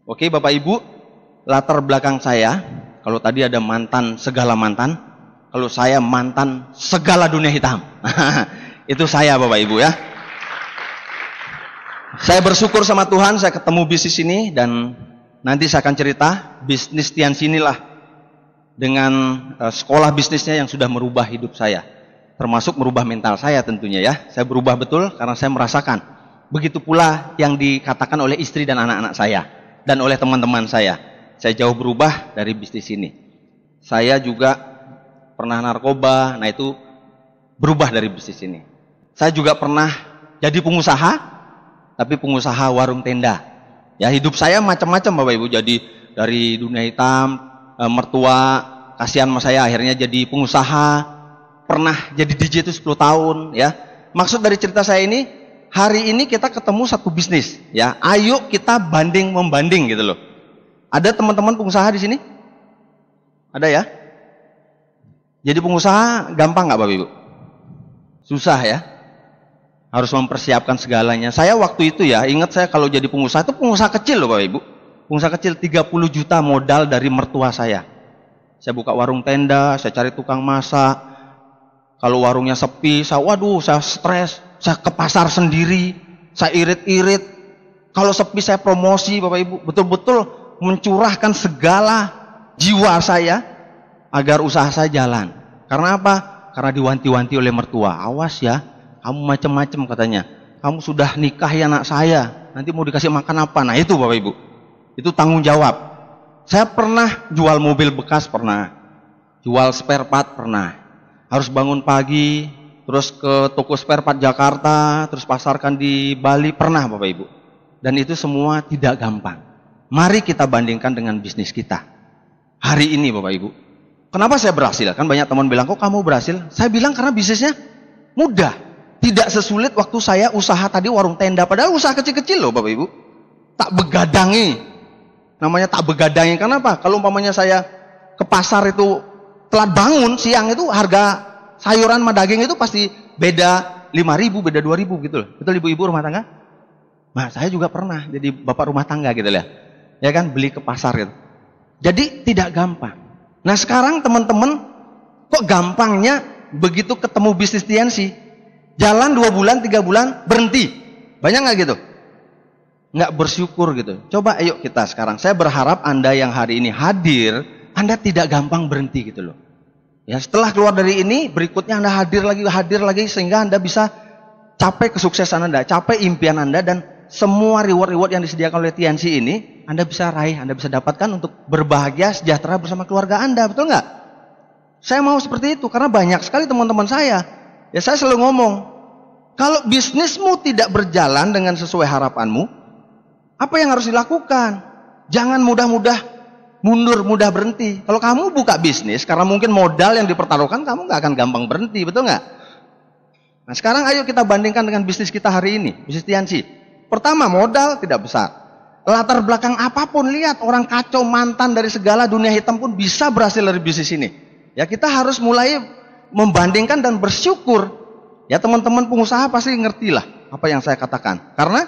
Oke Bapak Ibu, latar belakang saya, kalau tadi ada mantan segala mantan, kalau saya mantan segala dunia hitam. Itu saya Bapak Ibu ya. Saya bersyukur sama Tuhan, saya ketemu bisnis ini, dan nanti saya akan cerita bisnis Tiansi inilah dengan sekolah bisnisnya yang sudah merubah hidup saya, termasuk merubah mental saya tentunya ya. Saya berubah betul karena saya merasakan. Begitu pula yang dikatakan oleh istri dan anak-anak saya dan oleh teman-teman saya. Saya jauh berubah dari bisnis ini. Saya juga pernah narkoba, nah itu berubah dari bisnis ini. Saya juga pernah jadi pengusaha, tapi pengusaha warung tenda. Ya, hidup saya macam-macam Bapak Ibu. Jadi dari dunia hitam, mertua kasihan sama saya, akhirnya jadi pengusaha. Pernah jadi DJ itu 10 tahun ya. Maksud dari cerita saya ini, hari ini kita ketemu satu bisnis ya. Ayo kita banding membanding gitu loh. Ada teman-teman pengusaha di sini? Ada ya? Jadi pengusaha gampang nggak Bapak Ibu? Susah ya. Harus mempersiapkan segalanya. Saya waktu itu ya, ingat saya kalau jadi pengusaha itu pengusaha kecil loh Bapak Ibu. Pengusaha kecil 30 juta modal dari mertua saya. Saya buka warung tenda, saya cari tukang masak. Kalau warungnya sepi, saya stres. Saya ke pasar sendiri, saya irit-irit. Kalau sepi saya promosi Bapak Ibu. Betul-betul mencurahkan segala jiwa saya agar usaha saya jalan. Karena apa? Karena diwanti-wanti oleh mertua. Awas ya, kamu macam-macam katanya. Kamu sudah nikahi anak saya, nanti mau dikasih makan apa? Nah itu Bapak Ibu. Itu tanggung jawab. Saya pernah jual mobil bekas, pernah. Jual spare part, pernah. Harus bangun pagi, terus ke toko spare part Jakarta, terus pasarkan di Bali, pernah Bapak Ibu. Dan itu semua tidak gampang. Mari kita bandingkan dengan bisnis kita. Hari ini Bapak Ibu. Kenapa saya berhasil? Kan banyak teman bilang, kok kamu berhasil? Saya bilang karena bisnisnya mudah. Tidak sesulit waktu saya usaha tadi warung tenda. Padahal usaha kecil-kecil loh Bapak Ibu. Tak begadangi. Namanya tak begadangi. Kenapa? Kalau umpamanya saya ke pasar itu telat bangun siang, itu harga sayuran sama daging itu pasti beda 5.000, beda 2.000 gitu loh. Betul ibu-ibu rumah tangga? Nah saya juga pernah jadi bapak rumah tangga gitu ya. Ya kan, beli ke pasar gitu. Jadi tidak gampang. Nah sekarang teman-teman, kok gampangnya begitu ketemu bisnis Tiansi, jalan 2 bulan, 3 bulan, berhenti. Banyak nggak gitu? Nggak bersyukur gitu. Coba ayo kita sekarang. Saya berharap Anda yang hari ini hadir, Anda tidak gampang berhenti gitu loh. Ya, setelah keluar dari ini, berikutnya Anda hadir lagi, sehingga Anda bisa capai kesuksesan Anda, capai impian Anda, dan semua reward-reward yang disediakan oleh Tiansi ini, Anda bisa raih, Anda bisa dapatkan untuk berbahagia, sejahtera bersama keluarga Anda, betul nggak? Saya mau seperti itu, karena banyak sekali teman-teman saya. Ya saya selalu ngomong, kalau bisnismu tidak berjalan dengan sesuai harapanmu, apa yang harus dilakukan? Jangan mudah-mudah mundur, mudah berhenti. Kalau kamu buka bisnis, karena mungkin modal yang dipertaruhkan, kamu nggak akan gampang berhenti, betul nggak? Nah sekarang ayo kita bandingkan dengan bisnis kita hari ini, bisnis Tiansi. Pertama, modal tidak besar. Latar belakang apapun, lihat orang kacau mantan dari segala dunia hitam pun bisa berhasil dari bisnis ini. Ya kita harus mulai membandingkan dan bersyukur. Ya teman-teman pengusaha pasti ngerti lah apa yang saya katakan. Karena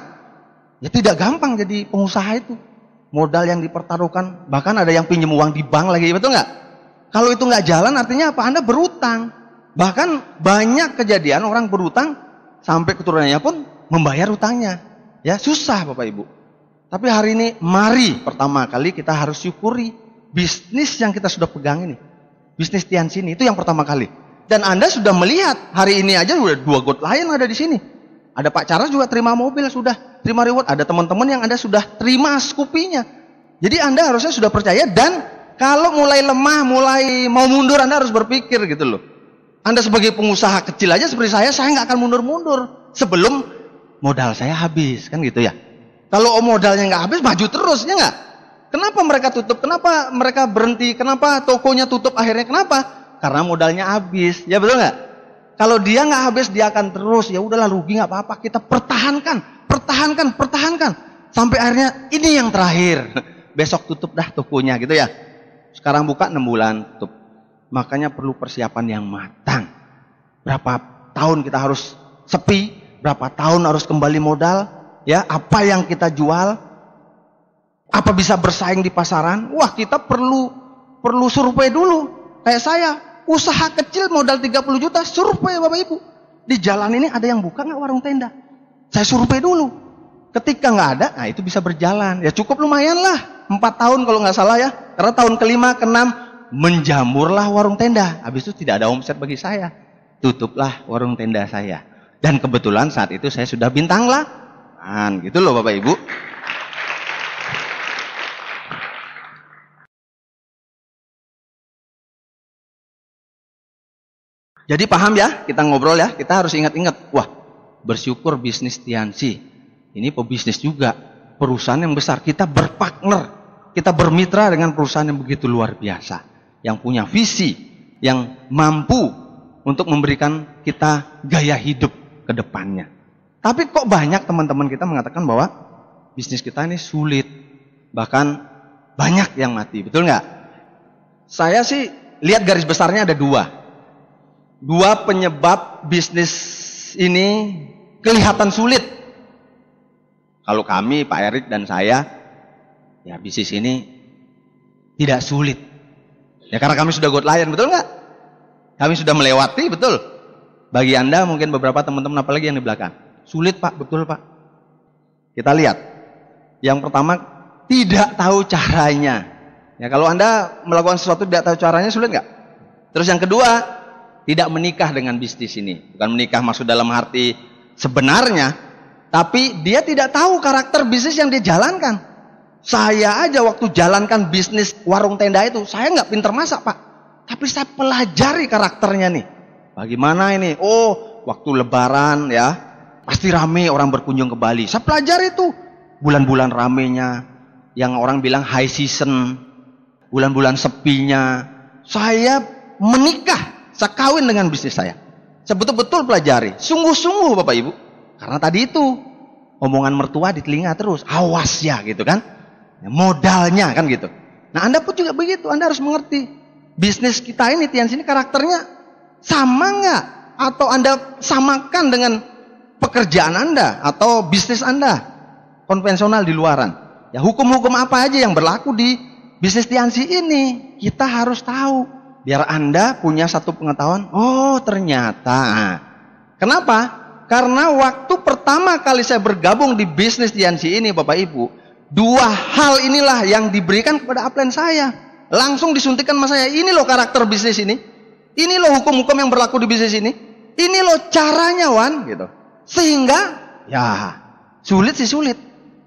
ya tidak gampang jadi pengusaha itu. Modal yang dipertaruhkan, bahkan ada yang pinjam uang di bank lagi, betul nggak? Kalau itu nggak jalan artinya apa? Anda berutang. Bahkan banyak kejadian orang berutang sampai keturunannya pun membayar utangnya. Ya susah Bapak Ibu. Tapi hari ini mari pertama kali kita harus syukuri bisnis yang kita sudah pegang ini. Bisnis Tiansi ini itu yang pertama kali. Dan Anda sudah melihat hari ini aja sudah 2 God Lion ada di sini. Ada Pak Charles juga terima mobil, sudah terima reward. Ada teman-teman yang Anda sudah terima skupinya. Jadi Anda harusnya sudah percaya, dan kalau mulai lemah, mulai mau mundur, Anda harus berpikir gitu loh. Anda sebagai pengusaha kecil aja seperti saya nggak akan mundur-mundur sebelum modal saya habis, kan gitu ya. Kalau modalnya nggak habis, maju terus, ya nggak? Kenapa mereka tutup? Kenapa mereka berhenti? Kenapa tokonya tutup akhirnya? Kenapa? Karena modalnya habis, ya betul nggak? Kalau dia nggak habis, dia akan terus. Ya udahlah, rugi nggak apa-apa. Kita pertahankan sampai akhirnya ini yang terakhir. Besok tutup dah tokonya, gitu ya. Sekarang buka 6 bulan tutup. Makanya perlu persiapan yang matang. Berapa tahun kita harus sepi? Berapa tahun harus kembali modal? Ya, apa yang kita jual? Apa bisa bersaing di pasaran? Wah, kita perlu survei dulu. Kayak saya, usaha kecil modal 30 juta, survei Bapak Ibu. Di jalan ini ada yang buka nggak warung tenda? Saya survei dulu. Ketika nggak ada, nah itu bisa berjalan. Ya cukup lumayan lah, 4 tahun kalau nggak salah ya. Karena tahun ke-5, ke-6 menjamurlah warung tenda. Habis itu tidak ada omset bagi saya. Tutuplah warung tenda saya. Dan kebetulan saat itu saya sudah bintang lah. Gitu loh Bapak Ibu. Jadi paham ya, kita ngobrol ya, kita harus ingat-ingat. Wah, bersyukur bisnis Tiansi. Ini pebisnis juga, perusahaan yang besar. Kita berpartner, kita bermitra dengan perusahaan yang begitu luar biasa. Yang punya visi, yang mampu untuk memberikan kita gaya hidup ke depannya. Tapi kok banyak teman-teman kita mengatakan bahwa bisnis kita ini sulit. Bahkan banyak yang mati, betul nggak? Saya sih lihat garis besarnya ada dua penyebab bisnis ini kelihatan sulit. Kalau kami, Pak Erik dan saya, ya bisnis ini tidak sulit. Ya karena kami sudah go lion, betul nggak? Kami sudah melewati, betul. Bagi Anda mungkin beberapa teman-teman apalagi yang di belakang. Sulit Pak, betul Pak. Kita lihat. Yang pertama, tidak tahu caranya. Ya kalau Anda melakukan sesuatu tidak tahu caranya, sulit nggak? Terus yang kedua, tidak menikah dengan bisnis ini. Bukan menikah maksud dalam arti sebenarnya, tapi dia tidak tahu karakter bisnis yang dia jalankan. Saya aja waktu jalankan bisnis warung tenda itu, saya nggak pinter masak Pak. Tapi saya pelajari karakternya nih. Bagaimana ini? Oh, waktu lebaran ya, pasti rame orang berkunjung ke Bali. Saya pelajari itu. Bulan-bulan ramenya, yang orang bilang high season, bulan-bulan sepinya. Saya menikah. Saya kawin dengan bisnis saya. Saya betul-betul pelajari. Sungguh-sungguh Bapak Ibu. Karena tadi itu, omongan mertua di telinga terus. Awas ya gitu kan. Ya, modalnya kan gitu. Nah Anda pun juga begitu. Anda harus mengerti. Bisnis kita ini, Tiansi ini karakternya sama nggak? Atau Anda samakan dengan pekerjaan Anda. Atau bisnis Anda. Konvensional di luaran. Ya hukum-hukum apa aja yang berlaku di bisnis Tiansi ini. Kita harus tahu. Biar Anda punya satu pengetahuan, oh ternyata. Kenapa? Karena waktu pertama kali saya bergabung di bisnis Tiansi ini Bapak Ibu, dua hal inilah yang diberikan kepada upline saya. Langsung disuntikan sama saya, ini loh karakter bisnis ini. Ini loh hukum-hukum yang berlaku di bisnis ini. Ini loh caranya Wan. Gitu. Sehingga, ya sulit sih sulit.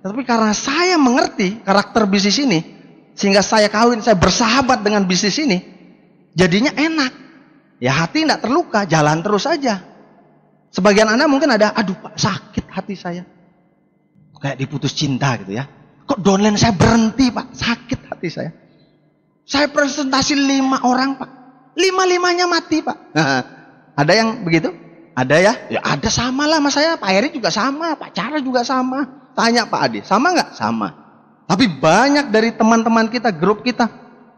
Tapi karena saya mengerti karakter bisnis ini, sehingga saya kawin, saya bersahabat dengan bisnis ini, jadinya enak. Ya hati tidak terluka, jalan terus saja. Sebagian Anda mungkin ada, aduh Pak sakit hati saya. Kayak diputus cinta gitu ya. Kok downline saya berhenti Pak, sakit hati saya. Saya presentasi 5 orang Pak. 5-5-nya mati Pak. Ada yang begitu? Ada ya? Ya ada sama lah sama saya. Pak Heri juga sama, Pak Cara juga sama. Tanya Pak Adi, sama nggak? Sama. Tapi banyak dari teman-teman kita, grup kita,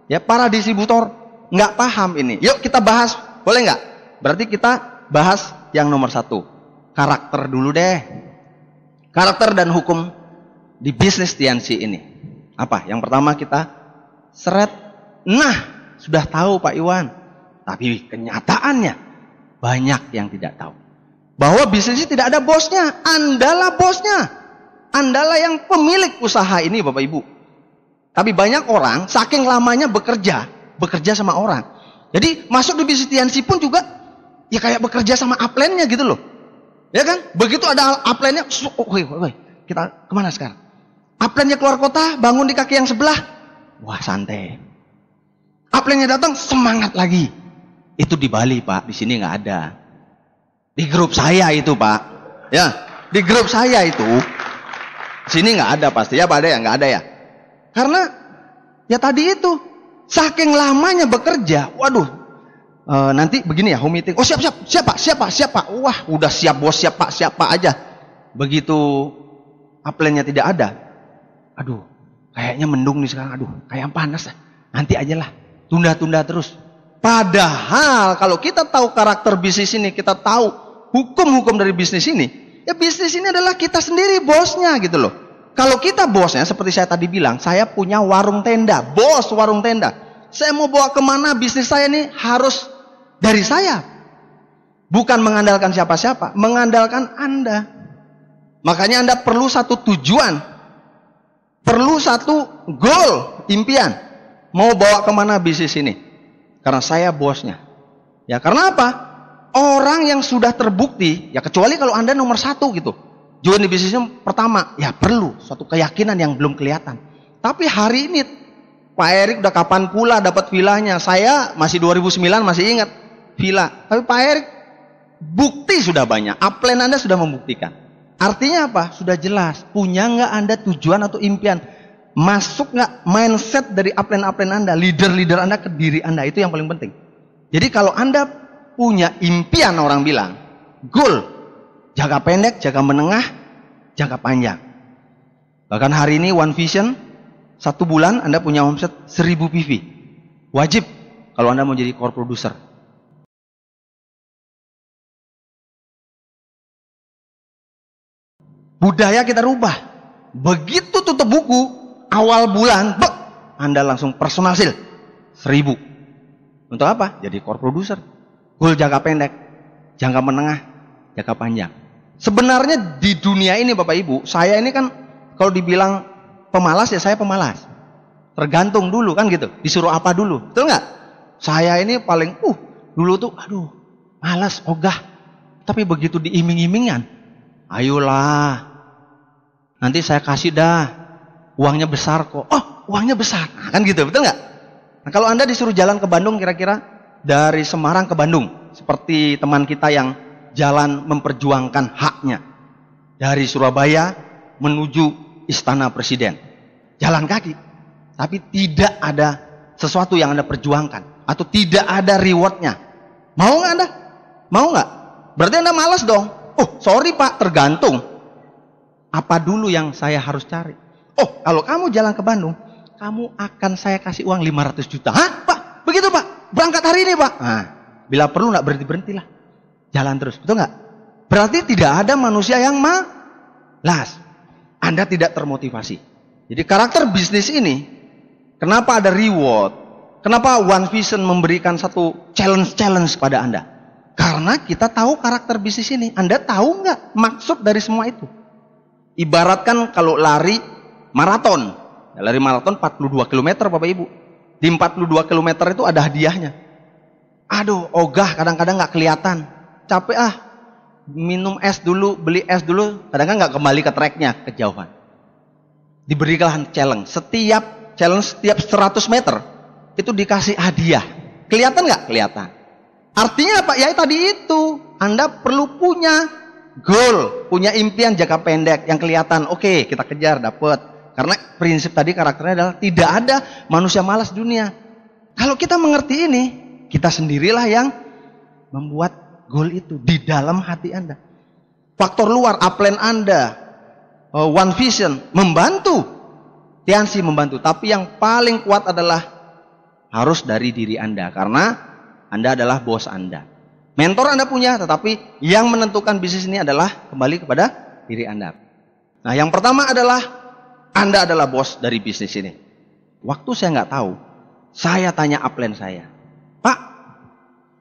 ya para distributor, nggak paham ini. Yuk kita bahas, boleh nggak? Berarti kita bahas yang nomor 1. Karakter dulu deh. Karakter dan hukum di bisnis Tiansi ini. Apa? Yang pertama kita seret. Nah, sudah tahu Pak Iwan. Tapi kenyataannya banyak yang tidak tahu. Bahwa bisnis ini tidak ada bosnya. Andalah bosnya. Andalah yang pemilik usaha ini Bapak Ibu. Tapi banyak orang saking lamanya bekerja sama orang. Jadi masuk di bisnis Tiansi pun juga ya kayak bekerja sama upline-nya gitu loh. Ya kan? Begitu ada upline-nya, kita kemana sekarang? Upline-nya keluar kota, bangun di kaki yang sebelah. Wah, santai. Upline-nya datang, semangat lagi. Itu di Bali, Pak. Di sini nggak ada. Di grup saya itu, Pak. Ya, di grup saya itu. Sini nggak ada pasti. Ya, Pak, ada ya? Nggak ada ya? Karena ya tadi itu saking lamanya bekerja, waduh, nanti begini ya, home meeting. Oh siapa? Wah, udah siap bos, siapa aja. Begitu upline-nya tidak ada, aduh, kayaknya mendung nih sekarang. Aduh, kayak panas. Nanti aja lah, tunda-tunda terus. Padahal kalau kita tahu karakter bisnis ini, kita tahu hukum-hukum dari bisnis ini, ya bisnis ini adalah kita sendiri bosnya gitu loh. Kalau kita bosnya, seperti saya tadi bilang, saya punya warung tenda, bos warung tenda. Saya mau bawa kemana bisnis saya ini harus dari saya. Bukan mengandalkan siapa-siapa, mengandalkan Anda. Makanya Anda perlu satu tujuan, perlu satu goal, impian. Mau bawa kemana bisnis ini? Karena saya bosnya. Ya, karena apa? Orang yang sudah terbukti, ya kecuali kalau Anda nomor 1 gitu. Join di bisnisnya pertama, ya perlu suatu keyakinan yang belum kelihatan. Tapi hari ini Pak Erik udah kapan pula dapat vilanya? Saya masih 2009 masih ingat villa. Tapi Pak Erik bukti sudah banyak. Upline Anda sudah membuktikan. Artinya apa? Sudah jelas. Punya nggak Anda tujuan atau impian? Masuk nggak mindset dari upline Anda, leader-leader Anda ke diri Anda? Itu yang paling penting. Jadi kalau Anda punya impian, orang bilang goal. Jangka pendek, jangka menengah, jangka panjang. Bahkan hari ini One Vision, 1 bulan Anda punya omset 1000 PV. Wajib kalau Anda mau jadi core producer. Budaya kita rubah. Begitu tutup buku, awal bulan, Anda langsung personal sale 1000. Untuk apa? Jadi core producer. Goal jangka pendek, jangka menengah, jangka panjang. Sebenarnya di dunia ini Bapak Ibu, saya ini kan kalau dibilang pemalas, ya saya pemalas. Tergantung dulu kan gitu, disuruh apa dulu, betul nggak? Saya ini paling, dulu tuh, aduh, malas, ogah. Tapi begitu diiming-imingan, ayolah, nanti saya kasih dah, uangnya besar kok. Oh, uangnya besar, nah, kan gitu, betul nggak? Nah, kalau Anda disuruh jalan ke Bandung, kira-kira dari Semarang ke Bandung, seperti teman kita yang jalan memperjuangkan haknya dari Surabaya menuju Istana Presiden, jalan kaki, tapi tidak ada sesuatu yang Anda perjuangkan atau tidak ada rewardnya. Mau nggak Anda? Mau nggak? Berarti Anda malas dong. Sorry Pak, tergantung apa dulu yang saya harus cari. Kalau kamu jalan ke Bandung, kamu akan saya kasih uang 500 juta. Hah Pak? Begitu Pak? Berangkat hari ini Pak? Nah, bila perlu nggak berhenti-berhentilah. Jalan terus, betul nggak? Berarti tidak ada manusia yang malas. Anda tidak termotivasi. Jadi karakter bisnis ini, kenapa ada reward? Kenapa One Vision memberikan satu challenge kepada Anda? Karena kita tahu karakter bisnis ini. Anda tahu nggak maksud dari semua itu? Ibaratkan kalau lari maraton. Lari maraton 42 km Bapak Ibu. Di 42 km itu ada hadiahnya. Aduh, ogah kadang-kadang nggak kelihatan. Capek minum es dulu, beli es dulu, kadang-kadang nggak kembali ke treknya, kejauhan. Diberikan challenge, setiap 100 meter itu dikasih hadiah. Kelihatan nggak? Kelihatan. Artinya apa? Ya tadi itu, Anda perlu punya goal, punya impian jangka pendek yang kelihatan. Oke, kita kejar, dapat. Karena prinsip tadi karakternya adalah tidak ada manusia malas dunia. Kalau kita mengerti ini, kita sendirilah yang membuat goal itu di dalam hati Anda. Faktor luar, upline Anda, One Vision membantu, Tiansi membantu. Tapi yang paling kuat adalah harus dari diri Anda, karena Anda adalah bos Anda. Mentor Anda punya, tetapi yang menentukan bisnis ini adalah kembali kepada diri Anda. Nah, yang pertama adalah Anda adalah bos dari bisnis ini. Waktu saya nggak tahu, saya tanya upline saya, Pak,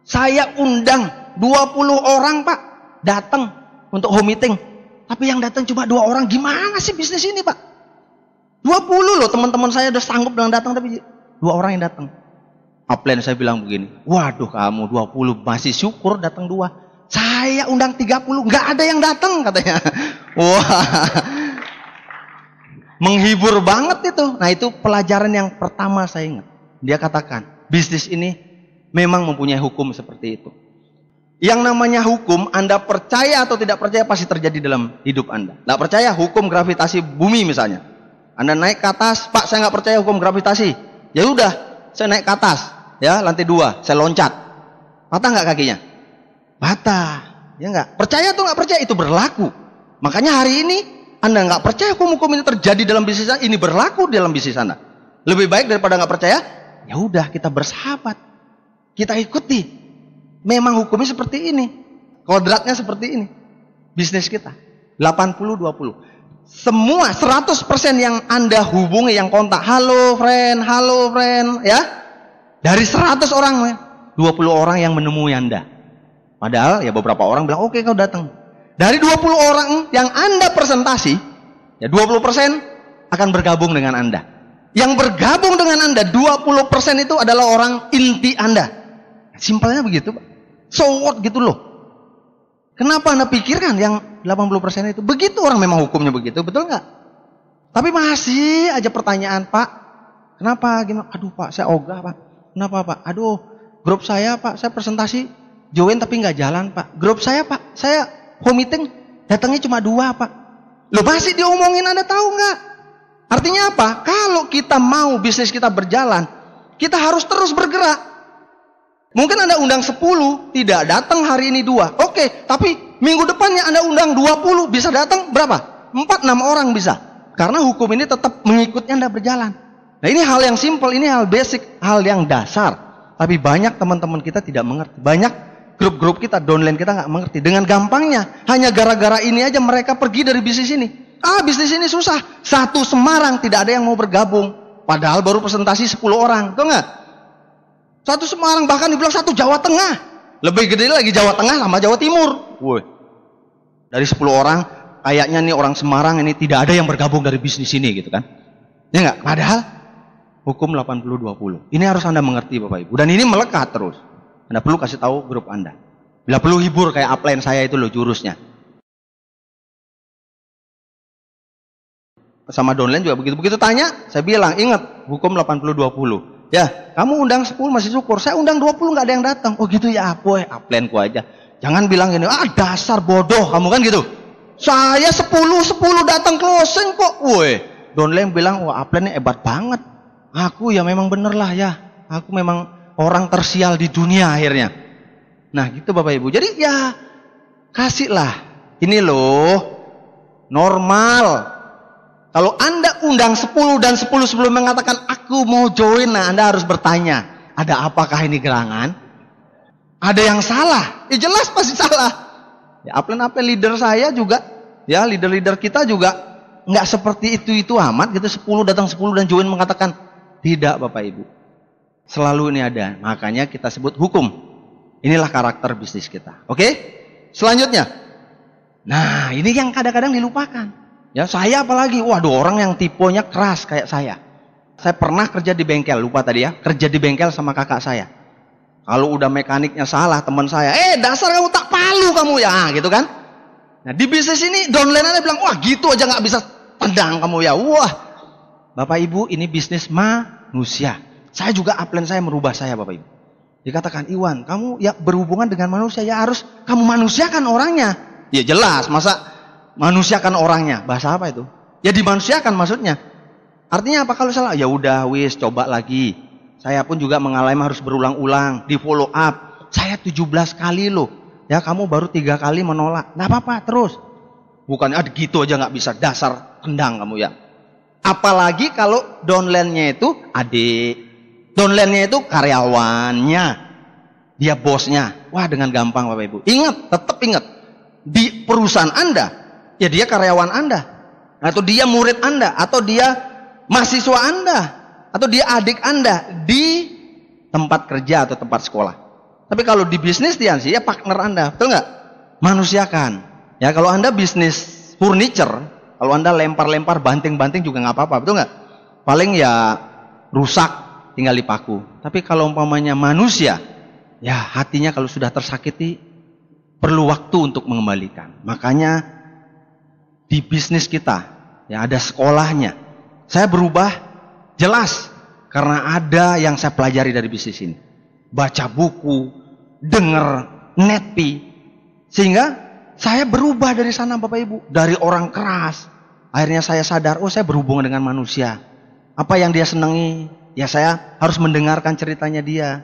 saya undang 20 orang Pak datang untuk home meeting, tapi yang datang cuma 2 orang. Gimana sih bisnis ini Pak? 20 loh teman-teman saya udah sanggup dengan datang, tapi 2 orang yang datang. Upline saya bilang begini, waduh kamu 20 masih syukur datang 2. Saya undang 30, nggak ada yang datang katanya. Wah, menghibur banget itu. Nah, itu pelajaran yang pertama saya ingat. Dia katakan, bisnis ini memang mempunyai hukum seperti itu. Yang namanya hukum, Anda percaya atau tidak percaya pasti terjadi dalam hidup Anda. Nggak percaya hukum gravitasi bumi misalnya, Anda naik ke atas, Pak saya nggak percaya hukum gravitasi. Ya udah, saya naik ke atas, ya lantai 2, saya loncat, patah nggak kakinya? Patah, ya nggak? Percaya atau nggak percaya itu berlaku. Makanya hari ini Anda nggak percaya hukum-hukum ini terjadi dalam bisnis Anda, ini berlaku dalam bisnis Anda. Lebih baik daripada nggak percaya, ya udah kita bersahabat, kita ikuti. Memang hukumnya seperti ini, kodratnya seperti ini. Bisnis kita 80-20. Semua 100% yang Anda hubungi, yang kontak, halo friend, ya. Dari 100 orang, 20 orang yang menemui Anda. Padahal ya beberapa orang bilang, oke, kau datang. Dari 20 orang yang Anda presentasi, ya 20% akan bergabung dengan Anda. Yang bergabung dengan Anda, 20% itu adalah orang inti Anda. Simpelnya begitu, Pak. So what gitu loh. Kenapa Anda pikirkan yang 80% itu? Begitu orang memang hukumnya begitu, betul nggak? Tapi masih aja pertanyaan, Pak. Kenapa? Gimana? Aduh Pak, saya ogah Pak. Kenapa Pak? Aduh, grup saya Pak, saya presentasi join tapi nggak jalan Pak. Grup saya Pak, saya home meeting datangnya cuma 2 Pak. Loh masih diomongin, Anda tahu nggak? Artinya apa? Kalau kita mau bisnis kita berjalan, kita harus terus bergerak. Mungkin Anda undang 10, tidak datang hari ini 2. Oke, tapi minggu depannya Anda undang 20, bisa datang berapa? 4-6 orang bisa. Karena hukum ini tetap mengikuti Anda berjalan. Nah ini hal yang simpel, ini hal basic, hal yang dasar. Tapi banyak teman-teman kita tidak mengerti. Banyak grup-grup kita, downline kita nggak mengerti. Dengan gampangnya, hanya gara-gara ini aja mereka pergi dari bisnis ini. Bisnis ini susah. Satu Semarang tidak ada yang mau bergabung. Padahal baru presentasi 10 orang, tahu nggak? Satu Semarang, bahkan dibilang satu Jawa Tengah. Lebih gede lagi Jawa Tengah sama Jawa Timur. Woi. Dari 10 orang, kayaknya nih orang Semarang ini tidak ada yang bergabung dari bisnis ini gitu kan. Ya enggak? Padahal hukum 80-20. Ini harus Anda mengerti Bapak Ibu. Dan ini melekat terus. Anda perlu kasih tahu grup Anda. Bila perlu hibur kayak upline saya itu loh jurusnya. Sama downline juga begitu. Begitu tanya, saya bilang, ingat hukum 80-20. Ya, kamu undang 10 masih syukur. Saya undang 20 nggak ada yang datang. Oh gitu ya, boy, upline ku aja. Jangan bilang gini, dasar bodoh kamu kan gitu. Saya 10 datang closing kok. Woi, downline bilang, wah upline ini hebat banget. Aku ya memang bener lah ya. Aku memang orang tersial di dunia akhirnya. Nah gitu Bapak Ibu. Jadi ya kasihlah. Ini loh normal. Kalau Anda undang 10 dan 10 sebelum mengatakan aku mau join, nah Anda harus bertanya, ada apakah ini gerangan? Ada yang salah? Ya jelas pasti salah. Ya upline leader saya juga, ya leader-leader kita juga nggak seperti itu amat gitu. 10 datang 10 dan join mengatakan tidak Bapak Ibu. Selalu ini ada. Makanya kita sebut hukum. Inilah karakter bisnis kita. Oke? Selanjutnya. Nah, ini yang kadang-kadang dilupakan. Ya, saya apalagi, waduh orang yang tipenya keras kayak saya. Saya pernah kerja di bengkel, lupa tadi ya, kerja di bengkel sama kakak saya. Kalau udah mekaniknya salah, teman saya, dasar kamu tak palu kamu ya, gitu kan. Nah di bisnis ini downline-nya bilang, wah gitu aja nggak bisa tendang kamu ya. Wah, Bapak Ibu ini bisnis manusia. Saya juga upline saya merubah saya Bapak Ibu. Dikatakan, Iwan, kamu ya berhubungan dengan manusia ya harus kamu manusiakan orangnya. Ya jelas, masa manusiakan orangnya, bahasa apa itu? Ya dimanusiakan maksudnya. Artinya apa kalau salah? Ya udah wis coba lagi. Saya pun juga mengalami harus berulang-ulang, di follow up. Saya 17 kali loh. Ya kamu baru 3 kali menolak. Nggak apa-apa terus. Bukannya gitu aja nggak bisa, dasar tendang kamu ya. Apalagi kalau downline-nya itu adik, downline-nya itu karyawannya, dia bosnya. Wah dengan gampang Bapak Ibu. Ingat, tetap ingat di perusahaan Anda. Ya dia karyawan Anda, atau dia murid Anda, atau dia mahasiswa Anda, atau dia adik Anda di tempat kerja atau tempat sekolah. Tapi kalau di bisnis Tiansi ya partner Anda, betul nggak? Manusiakan. Ya kalau Anda bisnis furniture, kalau Anda lempar-lempar, banting-banting juga nggak apa-apa, betul nggak? Paling ya rusak, tinggal dipaku. Tapi kalau umpamanya manusia, ya hatinya kalau sudah tersakiti perlu waktu untuk mengembalikan. Makanya di bisnis kita ya ada sekolahnya. Saya berubah jelas karena ada yang saya pelajari dari bisnis ini. Baca buku, dengar netpi, sehingga saya berubah dari sana Bapak Ibu. Dari orang keras, akhirnya saya sadar, oh saya berhubungan dengan manusia. Apa yang dia senangi, ya saya harus mendengarkan ceritanya dia.